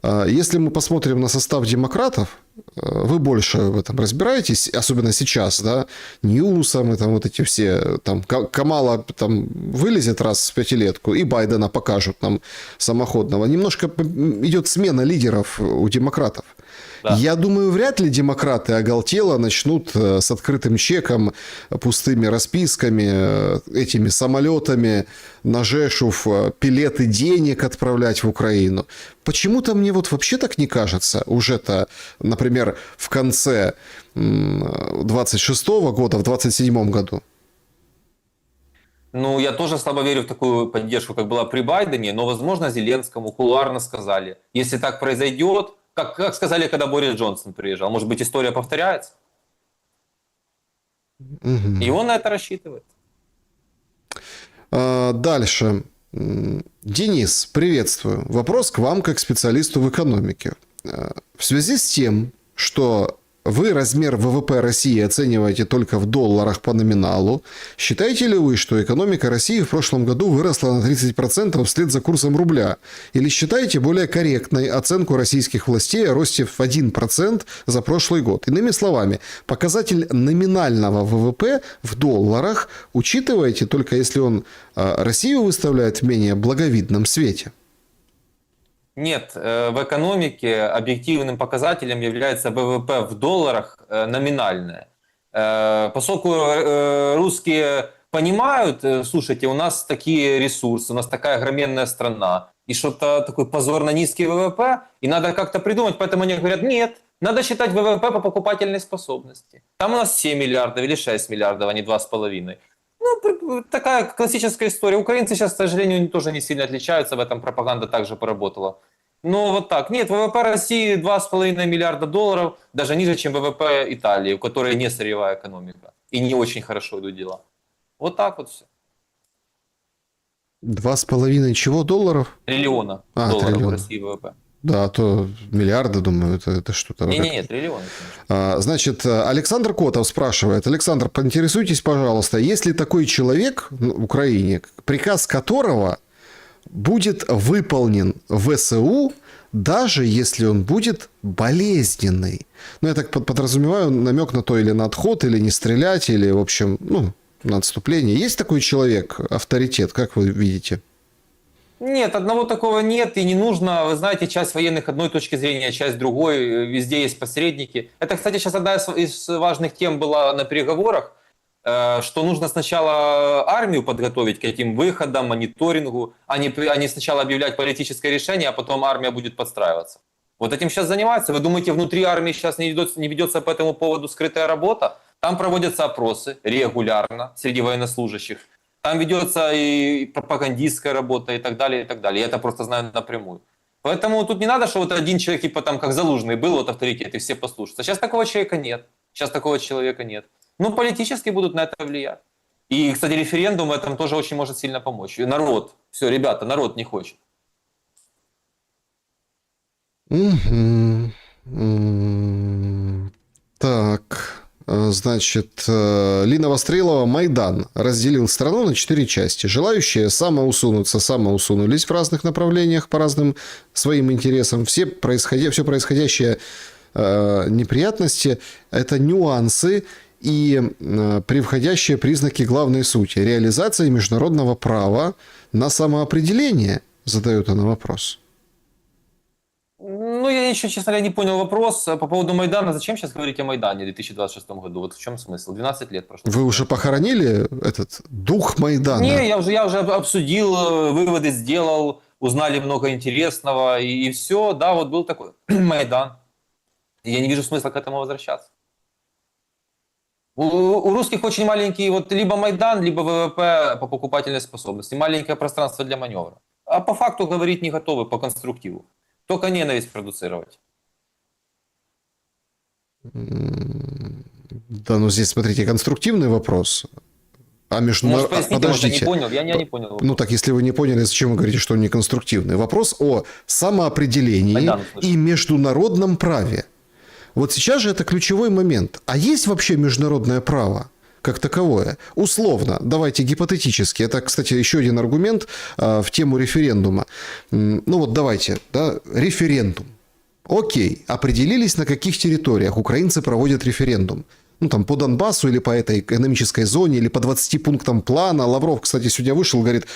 Если мы посмотрим на состав демократов, вы больше в этом разбираетесь, особенно сейчас, да, Ньюсом, и там вот эти все, там, Камала там вылезет раз в пятилетку, и Байдена покажут нам самоходного. Немножко идет смена лидеров у демократов. Да. Я думаю, вряд ли демократы оголтело начнут с открытым чеком, пустыми расписками, этими самолетами на Жешув пилеты денег отправлять в Украину. Почему-то мне вот вообще так не кажется. Уже-то, например, в конце 26-го года, в 27-м году. Ну, я тоже слабо верю в такую поддержку, как была при Байдене, но, возможно, Зеленскому кулуарно сказали. Если так произойдет, как сказали, когда Борис Джонсон приезжал, может быть, история повторяется? Угу. И он на это рассчитывает. Дальше. Денис, приветствую. Вопрос к вам как специалисту в экономике. В связи с тем, что вы размер ВВП России оцениваете только в долларах по номиналу, считаете ли вы, что экономика России в прошлом году выросла на 30% вслед за курсом рубля? Или считаете более корректной оценку российских властей о росте в 1% за прошлый год? Иными словами, показатель номинального ВВП в долларах учитываете только если он Россию выставляет в менее благовидном свете? Нет, в экономике объективным показателем является ВВП в долларах номинальное. Поскольку русские понимают, слушайте, у нас такие ресурсы, у нас такая огроменная страна, и что-то такой позорно низкий ВВП, и надо как-то придумать, поэтому они говорят, нет, надо считать ВВП по покупательной способности. Там у нас 7 миллиардов или 6 миллиардов, а не 2,5. Ну, такая классическая история. Украинцы сейчас, к сожалению, тоже не сильно отличаются, в этом пропаганда также поработала. Но вот так. Нет, ВВП России 2,5 миллиарда долларов, даже ниже, чем ВВП Италии, у которой не сырьевая экономика. И не очень хорошо идут дела. Вот так вот все. 2,5 чего долларов? Триллиона долларов триллион. в России ВВП. Да, то миллиарды, думаю, это что-то... Не, триллионы. Значит, Александр Котов спрашивает. Александр, поинтересуйтесь, пожалуйста, есть ли такой человек в Украине, приказ которого будет выполнен в ВСУ, даже если он будет болезненный? Ну, я так подразумеваю, намек на то или на отход, или не стрелять, или, в общем, на отступление. Есть такой человек, авторитет, как вы видите? Нет, одного такого нет и не нужно. Вы знаете, часть военных одной точки зрения, часть другой. Везде есть посредники. Это, кстати, сейчас одна из важных тем была на переговорах, что нужно сначала армию подготовить к этим выходам, мониторингу, а не сначала объявлять политическое решение, а потом армия будет подстраиваться. Вот этим сейчас занимаются. Вы думаете, внутри армии сейчас не ведется по этому поводу скрытая работа? Там проводятся опросы регулярно среди военнослужащих. Там ведется и пропагандистская работа, и так далее, и так далее. Я это просто знаю напрямую. Поэтому тут не надо, что вот один человек, типа там, как Залужный, был вот авторитет, и все послушаются. Сейчас такого человека нет. Сейчас такого человека нет. Ну, политически будут на это влиять. И, кстати, референдум в этом тоже очень может сильно помочь. И народ, все, ребята, народ не хочет. Мгм. Так, значит, Лина Вострелова, Майдан разделил страну на 4 части. Желающие самоусунуться, самоусунулись в разных направлениях по разным своим интересам. Все происходящее неприятности – это нюансы и превходящие признаки главной сути. Реализация международного права на самоопределение, задает она вопрос. Ну, я еще, честно говоря, не понял вопрос по поводу Майдана. Зачем сейчас говорить о Майдане в 2026 году? Вот в чем смысл? 12 лет прошло. Вы уже похоронили этот дух Майдана? Не, я уже обсудил, выводы сделал, узнали много интересного, и все. Да, вот был такой Майдан. Я не вижу смысла к этому возвращаться. У русских очень маленький, вот либо Майдан, либо ВВП по покупательной способности. Маленькое пространство для маневра. А по факту говорить не готовы по конструктиву. Только ненависть продуцировать. Да, ну здесь, смотрите, конструктивный вопрос. Может, поясните, Подождите. Может, я не понял. Вопрос. Ну так, если вы не поняли, зачем вы говорите, что он не конструктивный? Вопрос о самоопределении Майдан, и международном праве. Вот сейчас же это ключевой момент. А есть вообще международное право как таковое? Условно, давайте гипотетически. Это, кстати, еще один аргумент в тему референдума. Ну вот давайте, да, референдум. Окей, определились, на каких территориях украинцы проводят референдум. Ну, там, по Донбассу или по этой экономической зоне, или по 20 пунктам плана. Лавров, кстати, сегодня вышел, говорит...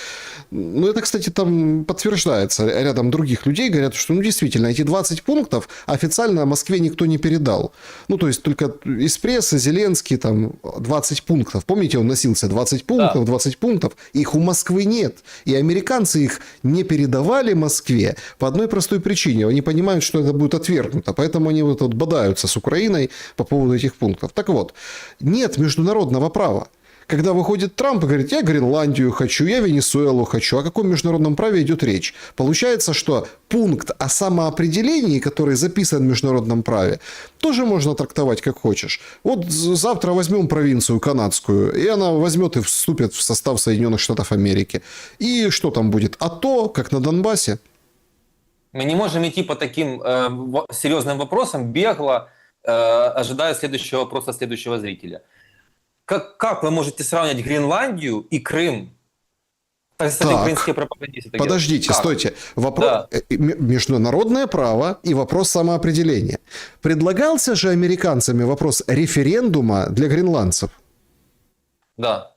Ну, это, кстати, там подтверждается рядом других людей. Говорят, что, ну, действительно, эти 20 пунктов официально Москве никто не передал. Ну, то есть, только из прессы Зеленский, там, 20 пунктов. Помните, он носился 20 пунктов, 20 пунктов. Их у Москвы нет. И американцы их не передавали Москве по одной простой причине. Они понимают, что это будет отвергнуто. Поэтому они вот бодаются с Украиной по поводу этих пунктов. Так вот, нет международного права. Когда выходит Трамп и говорит, я Гренландию хочу, я Венесуэлу хочу, о каком международном праве идет речь? Получается, что пункт о самоопределении, который записан в международном праве, тоже можно трактовать как хочешь. Вот завтра возьмем провинцию канадскую, и она возьмет и вступит в состав Соединенных Штатов Америки. И что там будет? АТО, как на Донбассе? Мы не можем идти по таким серьезным вопросам бегло, ожидая следующего вопроса следующего зрителя. Как вы можете сравнивать Гренландию и Крым? Кстати, украинские пропагандисты так подождите, делают. стойте. Вопрос, международное право и вопрос самоопределения. Предлагался же американцами вопрос референдума для гренландцев? Да.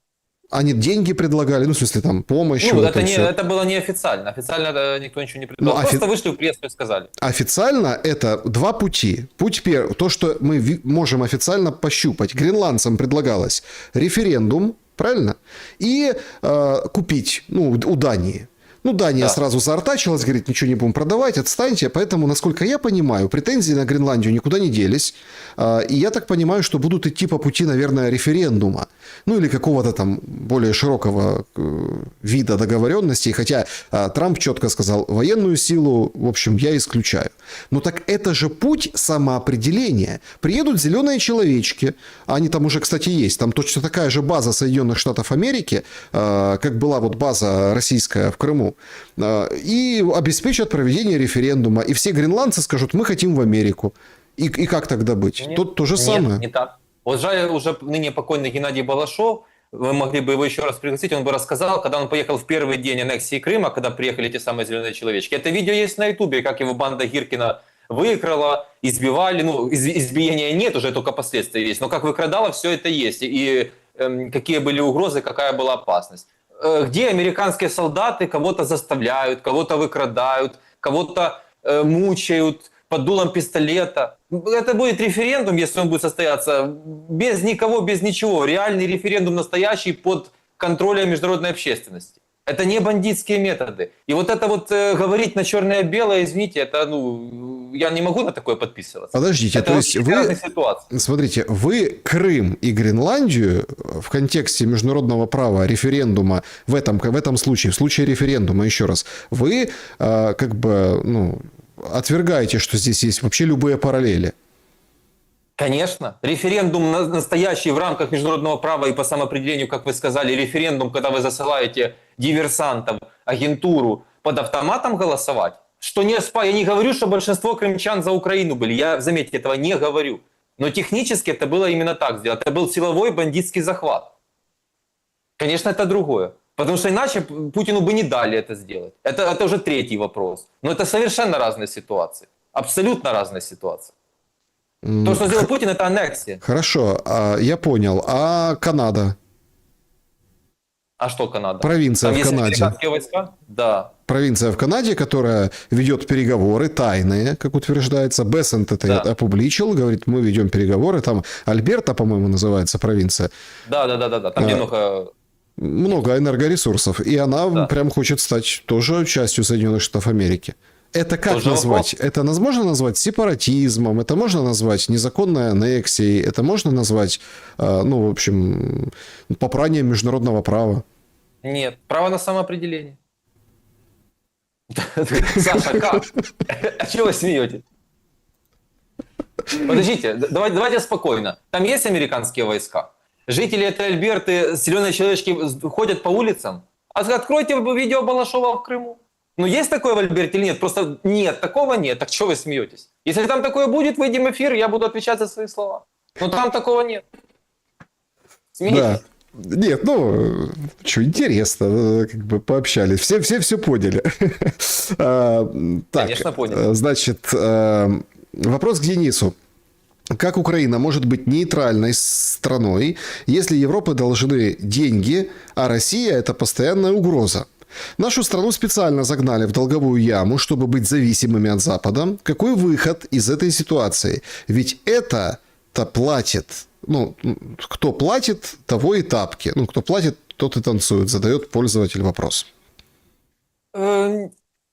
Они деньги предлагали, ну, в смысле, там, помощь. Ну, вот это было неофициально. Официально никто ничего не предлагал. Просто вышли в прессу и сказали. Официально это два пути. Путь первый, то, что мы можем официально пощупать. Гренландцам предлагалось референдум, правильно? И купить, ну, у Дании. Ну, Дания сразу заортачилась, говорит, ничего не будем продавать, отстаньте. Поэтому, насколько я понимаю, претензии на Гренландию никуда не делись. И я так понимаю, что будут идти по пути, наверное, референдума. Ну, или какого-то там более широкого вида договоренностей. Хотя Трамп четко сказал, военную силу, в общем, я исключаю. Но так это же путь самоопределения. Приедут зеленые человечки, они там уже, кстати, есть. Там точно такая же база Соединенных Штатов Америки, как была вот база российская в Крыму. И обеспечат проведение референдума. И все гренландцы скажут, мы хотим в Америку. И как тогда быть? Нет, Тут то же самое. Нет, не так. Вот жаль, уже ныне покойный Геннадий Балашов, вы могли бы его еще раз пригласить, он бы рассказал, когда он поехал в первый день аннексии Крыма, когда приехали эти самые зеленые человечки. Это видео есть на Ютубе, как его банда Гиркина выкрала, избивали. Ну, избиения нет, уже только последствия есть. Но как выкрадала, все это есть. И какие были угрозы, какая была опасность. Где американские солдаты кого-то заставляют, кого-то выкрадают, кого-то мучают под дулом пистолета. Это будет референдум, если он будет состояться, без никого, без ничего. Реальный референдум настоящий под контролем международной общественности. Это не бандитские методы. И вот это вот говорить на черное-белое, извините, это, ну, я не могу на такое подписываться. Подождите, Это то есть очень разные вы, ситуации. смотрите, вы Крым и Гренландию в контексте международного права, референдума, в этом случае, в случае референдума, еще раз, вы как бы, ну, отвергаете, что здесь есть вообще любые параллели. Конечно. Референдум настоящий в рамках международного права и по самоопределению, как вы сказали, референдум, когда вы засылаете диверсантов, агентуру под автоматом голосовать, что не я не говорю, что большинство крымчан за Украину были, я, заметьте, этого не говорю. Но технически это было именно так сделано. Это был силовой бандитский захват. Конечно, это другое. Потому что иначе Путину бы не дали это сделать. Это уже третий вопрос. Но это совершенно разные ситуации. Абсолютно разные ситуации. То, что сделал Путин, это аннексия. Хорошо, я понял. А Канада? А что Канада? Провинция Там в есть Канаде. американские войска? Да. Провинция в Канаде, которая ведет переговоры тайные, как утверждается. Бессент это Да. опубличил, говорит, мы ведем переговоры. Там Альберта, по-моему, называется провинция. Да. Там немного... Много энергоресурсов. И она Да. прям хочет стать тоже частью Соединенных Штатов Америки. Это как Тоже назвать? вопрос. Это можно назвать сепаратизмом, это можно назвать незаконной аннексией, это можно назвать, ну, в общем, попранием международного права. Нет. Право на самоопределение. Саша, как? А чего вы смеетесь? Подождите, давайте спокойно. Там есть американские войска? Жители этой Альберты, зеленые человечки ходят по улицам? Откройте видео Балашова в Крыму. Ну, есть такое в Альберте или нет? Просто нет, такого нет. Так что вы смеетесь? Если там такое будет, выйдем в эфир, я буду отвечать за свои слова. Но там такого нет. Смеетесь? Да. Нет, ну, что, интересно, как бы пообщались. Все поняли. Так, Конечно, поняли. значит, вопрос к Денису. Как Украина может быть нейтральной страной, если Европе должны деньги, а Россия – это постоянная угроза? Нашу страну специально загнали в долговую яму, чтобы быть зависимыми от Запада. Какой выход из этой ситуации? Ведь это-то платит. Ну, кто платит, того и тапки. Ну, кто платит, тот и танцует, задает пользователь вопрос.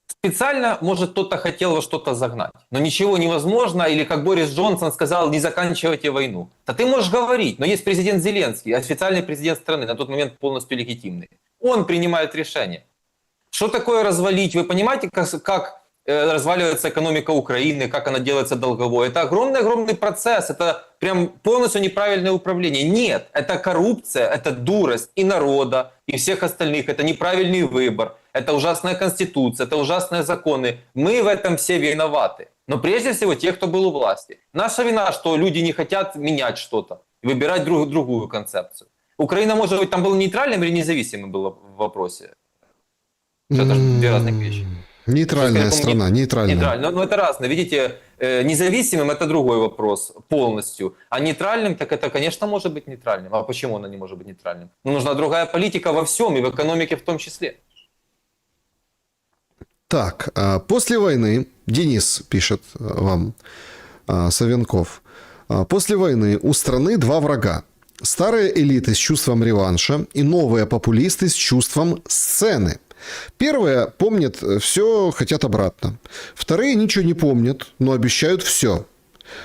Специально, может, кто-то хотел во что-то загнать. Но ничего невозможно, или как Борис Джонсон сказал, не заканчивайте войну. Да ты можешь говорить, но есть президент Зеленский, официальный президент страны, на тот момент полностью легитимный. Он принимает решение. Что такое развалить? Вы понимаете, как разваливается экономика Украины, как она делается долговой? Это огромный-огромный процесс, это прям полностью неправильное управление. Нет, это коррупция, это дурость и народа, и всех остальных, это неправильный выбор, это ужасная конституция, это ужасные законы. Мы в этом все виноваты. Но прежде всего те, кто был у власти. Наша вина, что люди не хотят менять что-то и выбирать другую концепцию. Украина, может быть, там была нейтральным или независимым было в вопросе? Это же две разных вещи. Нейтральная страна, нейтральная. Но это разное. Видите, независимым это другой вопрос полностью. А нейтральным, так это, конечно, может быть нейтральным. А почему она не может быть нейтральным? Ну, нужна другая политика во всем, и в экономике в том числе. Так, после войны, Денис пишет вам, Савенков, после войны у страны два врага. Старые элиты с чувством реванша и новые популисты с чувством сцены. Первые помнят все, хотят обратно. Вторые ничего не помнят, но обещают все.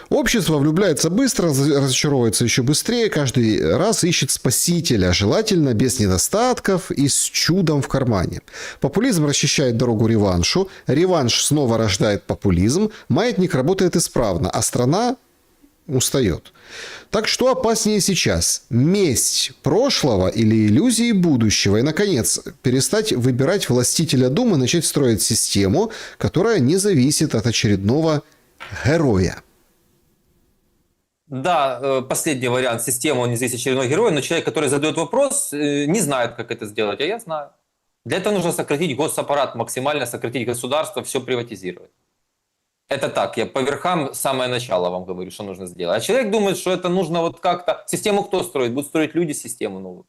Общество влюбляется быстро, разочаровывается еще быстрее, каждый раз ищет спасителя, желательно без недостатков и с чудом в кармане. Популизм расчищает дорогу реваншу, реванш снова рождает популизм, маятник работает исправно, а страна устает. Так что опаснее сейчас? Месть прошлого или иллюзии будущего? И, наконец, перестать выбирать властителя Думы, начать строить систему, которая не зависит от очередного героя. Да, последний вариант системы, он не здесь очередной герой, но человек, который задает вопрос, не знает, как это сделать, а я знаю. Для этого нужно сократить госаппарат, максимально сократить государство, все приватизировать. Это так, я по верхам самое начало вам говорю, что нужно сделать. А человек думает, что это нужно вот как-то... Систему кто строит? Будут строить люди систему новую.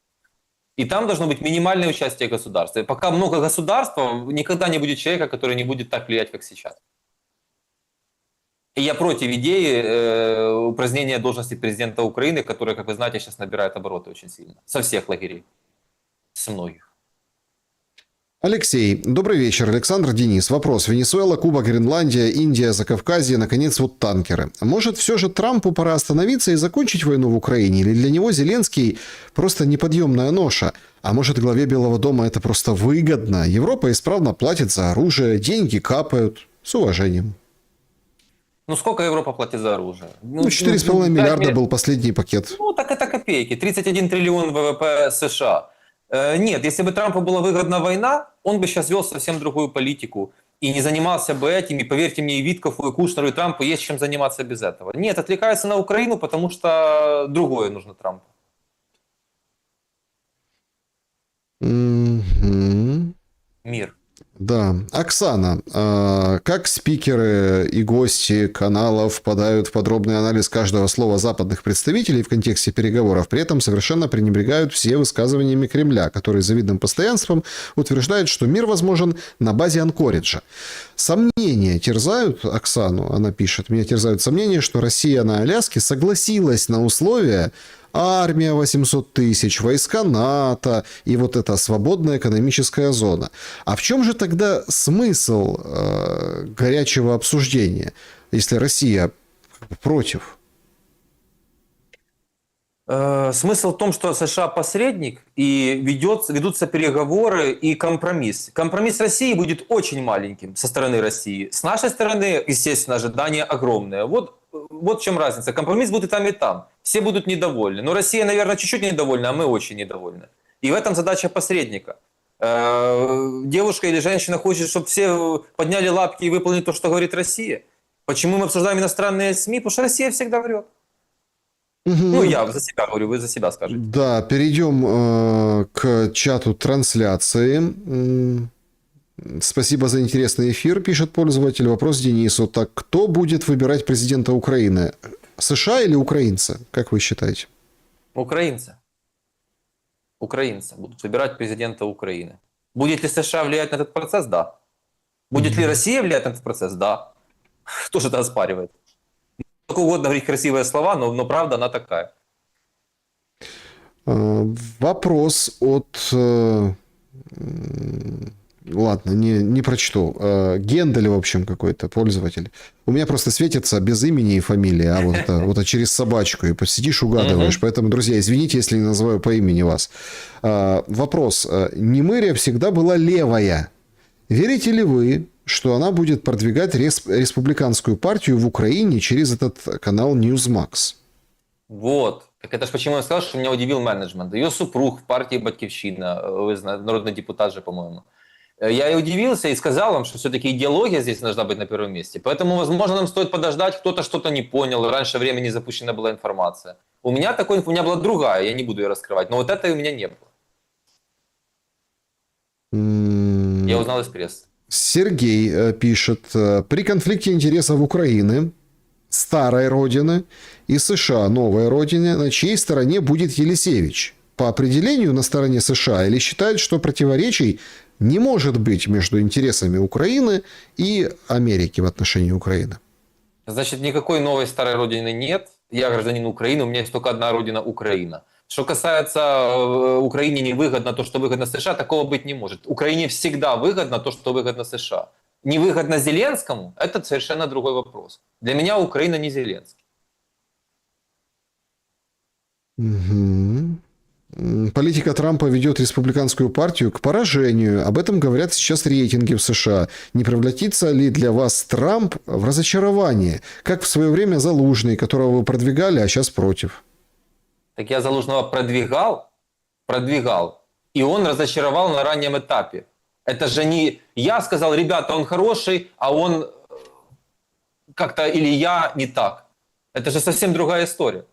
И там должно быть минимальное участие государства. И пока много государства, никогда не будет человека, который не будет так влиять, как сейчас. И я против идеи упразднения должности президента Украины, которая, как вы знаете, сейчас набирает обороты очень сильно. Со всех лагерей. С многих. Алексей, добрый вечер. Александр, Денис. Вопрос. Венесуэла, Куба, Гренландия, Индия, Закавказье, наконец, вот танкеры. Может, все же Трампу пора остановиться и закончить войну в Украине? Или для него Зеленский просто неподъемная ноша? А может, главе Белого дома это просто выгодно? Европа исправно платит за оружие, деньги капают. С уважением. Ну, сколько Европа платит за оружие? Ну, 4,5 миллиарда был последний пакет. Ну, так это копейки. 31 триллион ВВП США. Нет, если бы Трампу была выгодна война, он бы сейчас вел совсем другую политику. И не занимался бы этим. И поверьте мне, и Виткофу, и Кушнеру, и Трампу есть чем заниматься без этого. Нет, отвлекается на Украину, потому что другое нужно Трампу. Мир. Да. Оксана, как спикеры и гости каналов впадают в подробный анализ каждого слова западных представителей в контексте переговоров, при этом совершенно пренебрегают все высказываниями Кремля, который с завидным постоянством утверждает, что мир возможен на базе Анкориджа. Сомнения терзают Оксану, она пишет, меня терзают сомнения, что Россия на Аляске согласилась на условия армия 800 тысяч, войска НАТО и вот эта свободная экономическая зона. А в чем же тогда смысл горячего обсуждения, если Россия против? Смысл в том, что США посредник, и ведутся переговоры и компромисс. Компромисс России будет очень маленьким со стороны России. С нашей стороны, естественно, ожидания огромные. Вот в чем разница. Компромисс будет и там, и там. Все будут недовольны. Но Россия, наверное, чуть-чуть недовольна, а мы очень недовольны. И в этом задача посредника. Девушка или женщина хочет, чтобы все подняли лапки и выполнили то, что говорит Россия. Почему мы обсуждаем иностранные СМИ? Потому что Россия всегда врет. Угу. Ну, я за себя говорю, вы за себя скажете. Да, перейдем к чату трансляции. Спасибо за интересный эфир, пишет пользователь. Вопрос Денису. Так кто будет выбирать президента Украины? США или украинцы? Как вы считаете? Украинцы. Украинцы будут выбирать президента Украины. Будет ли США влиять на этот процесс? Да. Будет ли Россия влиять на этот процесс? Да. Кто же это оспаривает? Как угодно говорить красивые слова, но правда она такая. Вопрос от... Ладно, не прочту. Гендель, в общем, какой-то пользователь. У меня просто светится без имени и фамилии, а вот это через собачку. И посидишь, угадываешь. Поэтому, друзья, извините, если не называю по имени вас. Вопрос. Немыря всегда была левая. Верите ли вы, что она будет продвигать республиканскую партию в Украине через этот канал Newsmax? Вот. Так это же почему я сказал, что меня удивил менеджмент. Ее супруг в партии «Батьківщина», вы знаете, народный депутат же, по-моему. Я и удивился и сказал вам, что все-таки идеология здесь должна быть на первом месте. Поэтому, возможно, нам стоит подождать, кто-то что-то не понял, раньше времени запущена была информация. У меня была другая, я не буду ее раскрывать, но вот этой у меня не было. Я узнал из прессы. Сергей пишет, при конфликте интересов Украины, старой родины, и США, новой родины, на чьей стороне будет Елисевич? По определению на стороне США или считают, что противоречий не может быть между интересами Украины и Америки в отношении Украины? Значит, никакой новой старой родины нет. Я гражданин Украины, у меня есть только одна родина – Украина. Что касается Украине невыгодно то, что выгодно США, такого быть не может. Украине всегда выгодно то, что выгодно США. Невыгодно Зеленскому – это совершенно другой вопрос. Для меня Украина не Зеленский. Угу. Политика Трампа ведет республиканскую партию к поражению. Об этом говорят сейчас рейтинги в США. Не превратится ли для вас Трамп в разочарование, как в свое время Залужный, которого вы продвигали, а сейчас против? Так я Залужного продвигал, и он разочаровал на раннем этапе. Это же не я сказал, ребята, он хороший, а он как-то или я не так. Это же совсем другая история.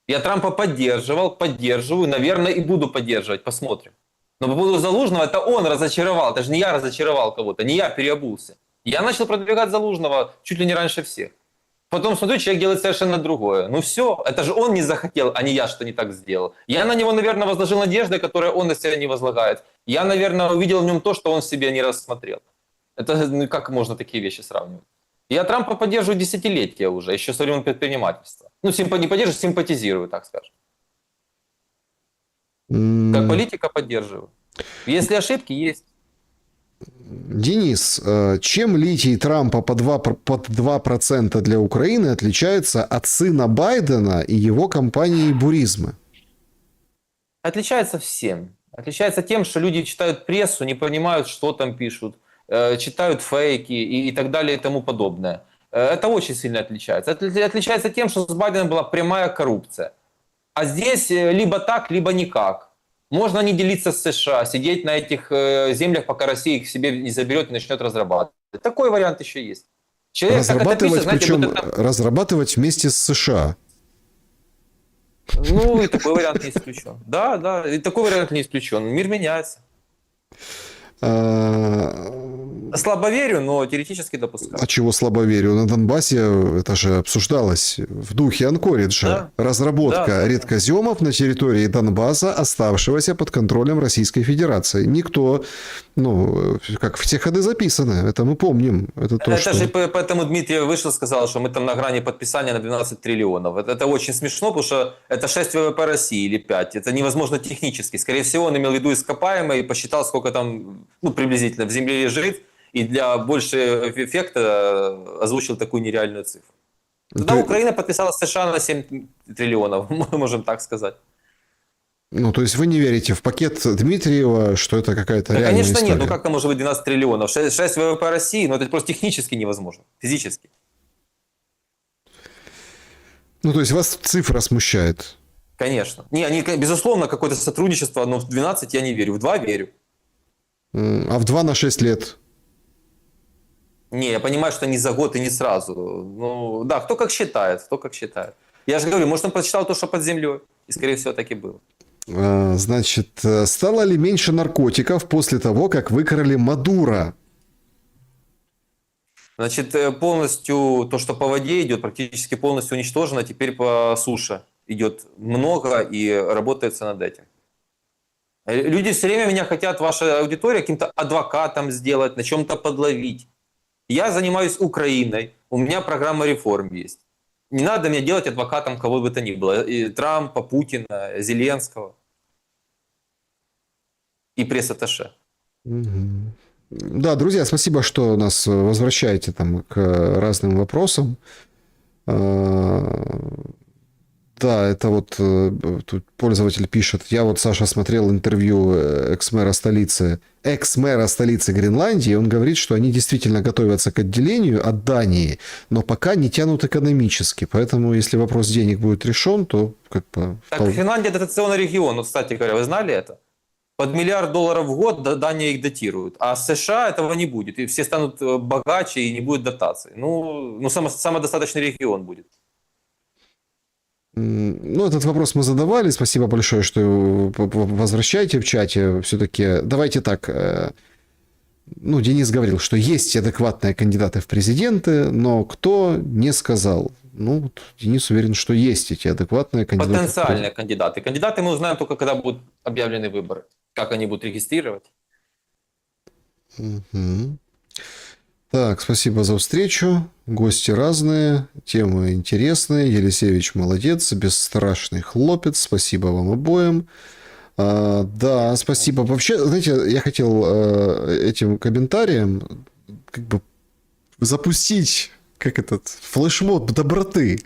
Я Трампа поддерживаю, наверное, и буду поддерживать, посмотрим. Но по поводу Залужного, это он разочаровал, это же не я разочаровал кого-то, не я переобулся. Я начал продвигать Залужного чуть ли не раньше всех. Потом смотрю, человек делает совершенно другое. Ну все, это же он не захотел, а не я что не так сделал. Я на него, наверное, возложил надежды, которые он на себя не возлагает. Я, наверное, увидел в нем то, что он в себе не рассмотрел. Это как можно такие вещи сравнивать? Я Трампа поддерживаю десятилетия уже, еще со времен предпринимательства. Ну, не поддерживаю, симпатизирую, так скажем. Как политика поддерживаю. Если ошибки, есть. Денис, чем литий Трампа под 2% для Украины отличается от сына Байдена и его компании Буризмы? Отличается всем. Отличается тем, что люди читают прессу, не понимают, что там пишут, читают фейки и так далее и тому подобное. Это очень сильно отличается. Отличается тем, что с Байденом была прямая коррупция. А здесь либо так, либо никак. Можно не делиться с США, сидеть на этих землях, пока Россия их себе не заберет и начнет разрабатывать. Такой вариант еще есть. Человек так это пишет, Разрабатывать, знаете, причем вот это... разрабатывать вместе с США. Ну, и такой вариант не исключен. Да, да, и такой вариант не исключен. Мир меняется. Слабо верю, но теоретически допускаю. А чего слабо верю? На Донбассе это же обсуждалось в духе Анкориджа. Да. Разработка Да. редкоземов на территории Донбасса, оставшегося под контролем Российской Федерации. Никто, как все ходы записаны, это мы помним. Это же поэтому Дмитриев вышел и сказал, что мы там на грани подписания на 12 триллионов. Это очень смешно, потому что это 6 ВВП России или 5. Это невозможно технически. Скорее всего, он имел в виду ископаемое и посчитал, сколько там приблизительно в земле лежит, и для большего эффекта озвучил такую нереальную цифру. Тогда Украина подписала США на 7 триллионов, мы можем так сказать. То есть вы не верите в пакет Дмитриева, что это какая-то реальная конечно, история? нет. Как там может быть 12 триллионов? 6 ВВП России, это просто технически невозможно. Физически. То есть вас цифра смущает? Конечно. Безусловно, какое-то сотрудничество, но в 12 я не верю. В 2 верю. А в 2 на 6 лет? Не, я понимаю, что не за год и не сразу. Да, кто как считает, Я же говорю, может, он прочитал то, что под землей. И, скорее всего, так и было. Значит, стало ли меньше наркотиков после того, как выкрали Мадуро? Значит, полностью то, что по воде идет, практически полностью уничтожено. Теперь по суше идет много и работается над этим. Люди все время меня хотят, ваша аудитория, каким-то адвокатом сделать, на чем-то подловить. Я занимаюсь Украиной, у меня программа реформ есть. Не надо меня делать адвокатом кого бы то ни было. И Трампа, Путина, Зеленского. И пресс-атташе. Да, друзья, спасибо, что нас возвращаете к разным вопросам. Да, это тут пользователь пишет. Я Саша, смотрел интервью экс-мэра столицы Гренландии. Он говорит, что они действительно готовятся к отделению от Дании, но пока не тянут экономически. Поэтому, если вопрос денег будет решен, то Так, Финляндия дотационный регион. Кстати говоря, вы знали это? Под $1 миллиард в год Дания их датирует. А США этого не будет. И все станут богаче, и не будет дотаций. Самодостаточный регион будет. Этот вопрос мы задавали. Спасибо большое, что возвращаете в чате. Все-таки давайте так. Денис говорил, что есть адекватные кандидаты в президенты, но кто не сказал. Денис уверен, что есть эти адекватные кандидаты. Потенциальные кандидаты. Кандидаты мы узнаем только, когда будут объявлены выборы. Как они будут регистрировать. Угу. Так, спасибо за встречу. Гости разные, темы интересные. Елисеевич молодец, бесстрашный хлопец. Спасибо вам обоим. Да, спасибо. Вообще, знаете, я хотел этим комментарием запустить флешмоб доброты.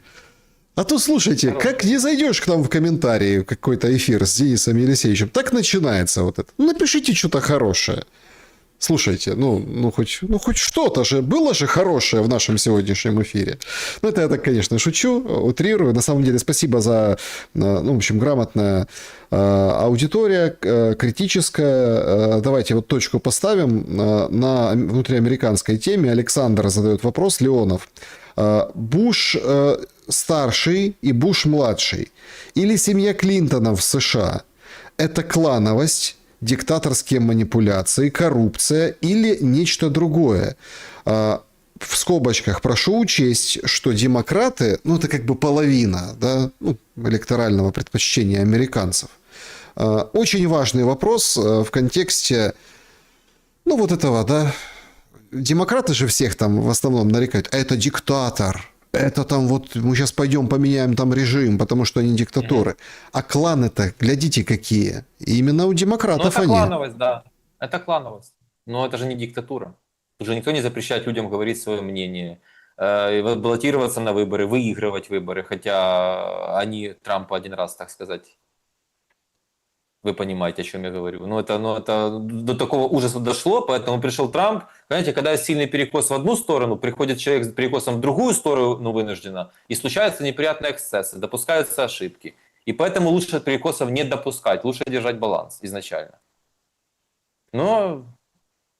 А то, слушайте, как не зайдешь к нам в комментарии в какой-то эфир с Денисом Елисеевичем, так начинается это. Напишите что-то хорошее. Слушайте, хоть что-то же было же хорошее в нашем сегодняшнем эфире. Это я так, конечно, шучу, утрирую. На самом деле, спасибо за, грамотная аудитория, критическая. Давайте точку поставим на внутриамериканской теме. Александр задает вопрос, Леонов. Буш старший и Буш младший или семья Клинтонов в США – это клановость, диктаторские манипуляции, коррупция или нечто другое. В скобочках прошу учесть, что демократы, это половина, да, электорального предпочтения американцев. Очень важный вопрос в контексте, этого, да. Демократы же всех там в основном нарекают, а это диктатор. Это мы сейчас пойдем поменяем там режим, потому что они диктаторы. А кланы-то, глядите, какие. И именно у демократов это они. клановость, да. Это клановость. Но это же не диктатура. Тут же никто не запрещает людям говорить свое мнение, баллотироваться на выборы, выигрывать выборы, хотя они Трампа один раз, так сказать. Вы понимаете, о чем я говорю. Это до такого ужаса дошло, поэтому пришел Трамп. Понимаете, когда есть сильный перекос в одну сторону, приходит человек с перекосом в другую сторону вынужденно, и случаются неприятные эксцессы, допускаются ошибки. И поэтому лучше перекосов не допускать, лучше держать баланс изначально. Но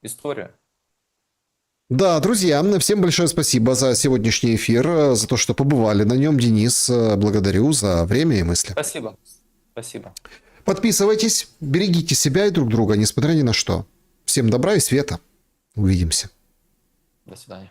история. Да, друзья, всем большое спасибо за сегодняшний эфир, за то, что побывали на нем. Денис, благодарю за время и мысли. Спасибо. Спасибо. Подписывайтесь, берегите себя и друг друга, несмотря ни на что. Всем добра и света. Увидимся. До свидания.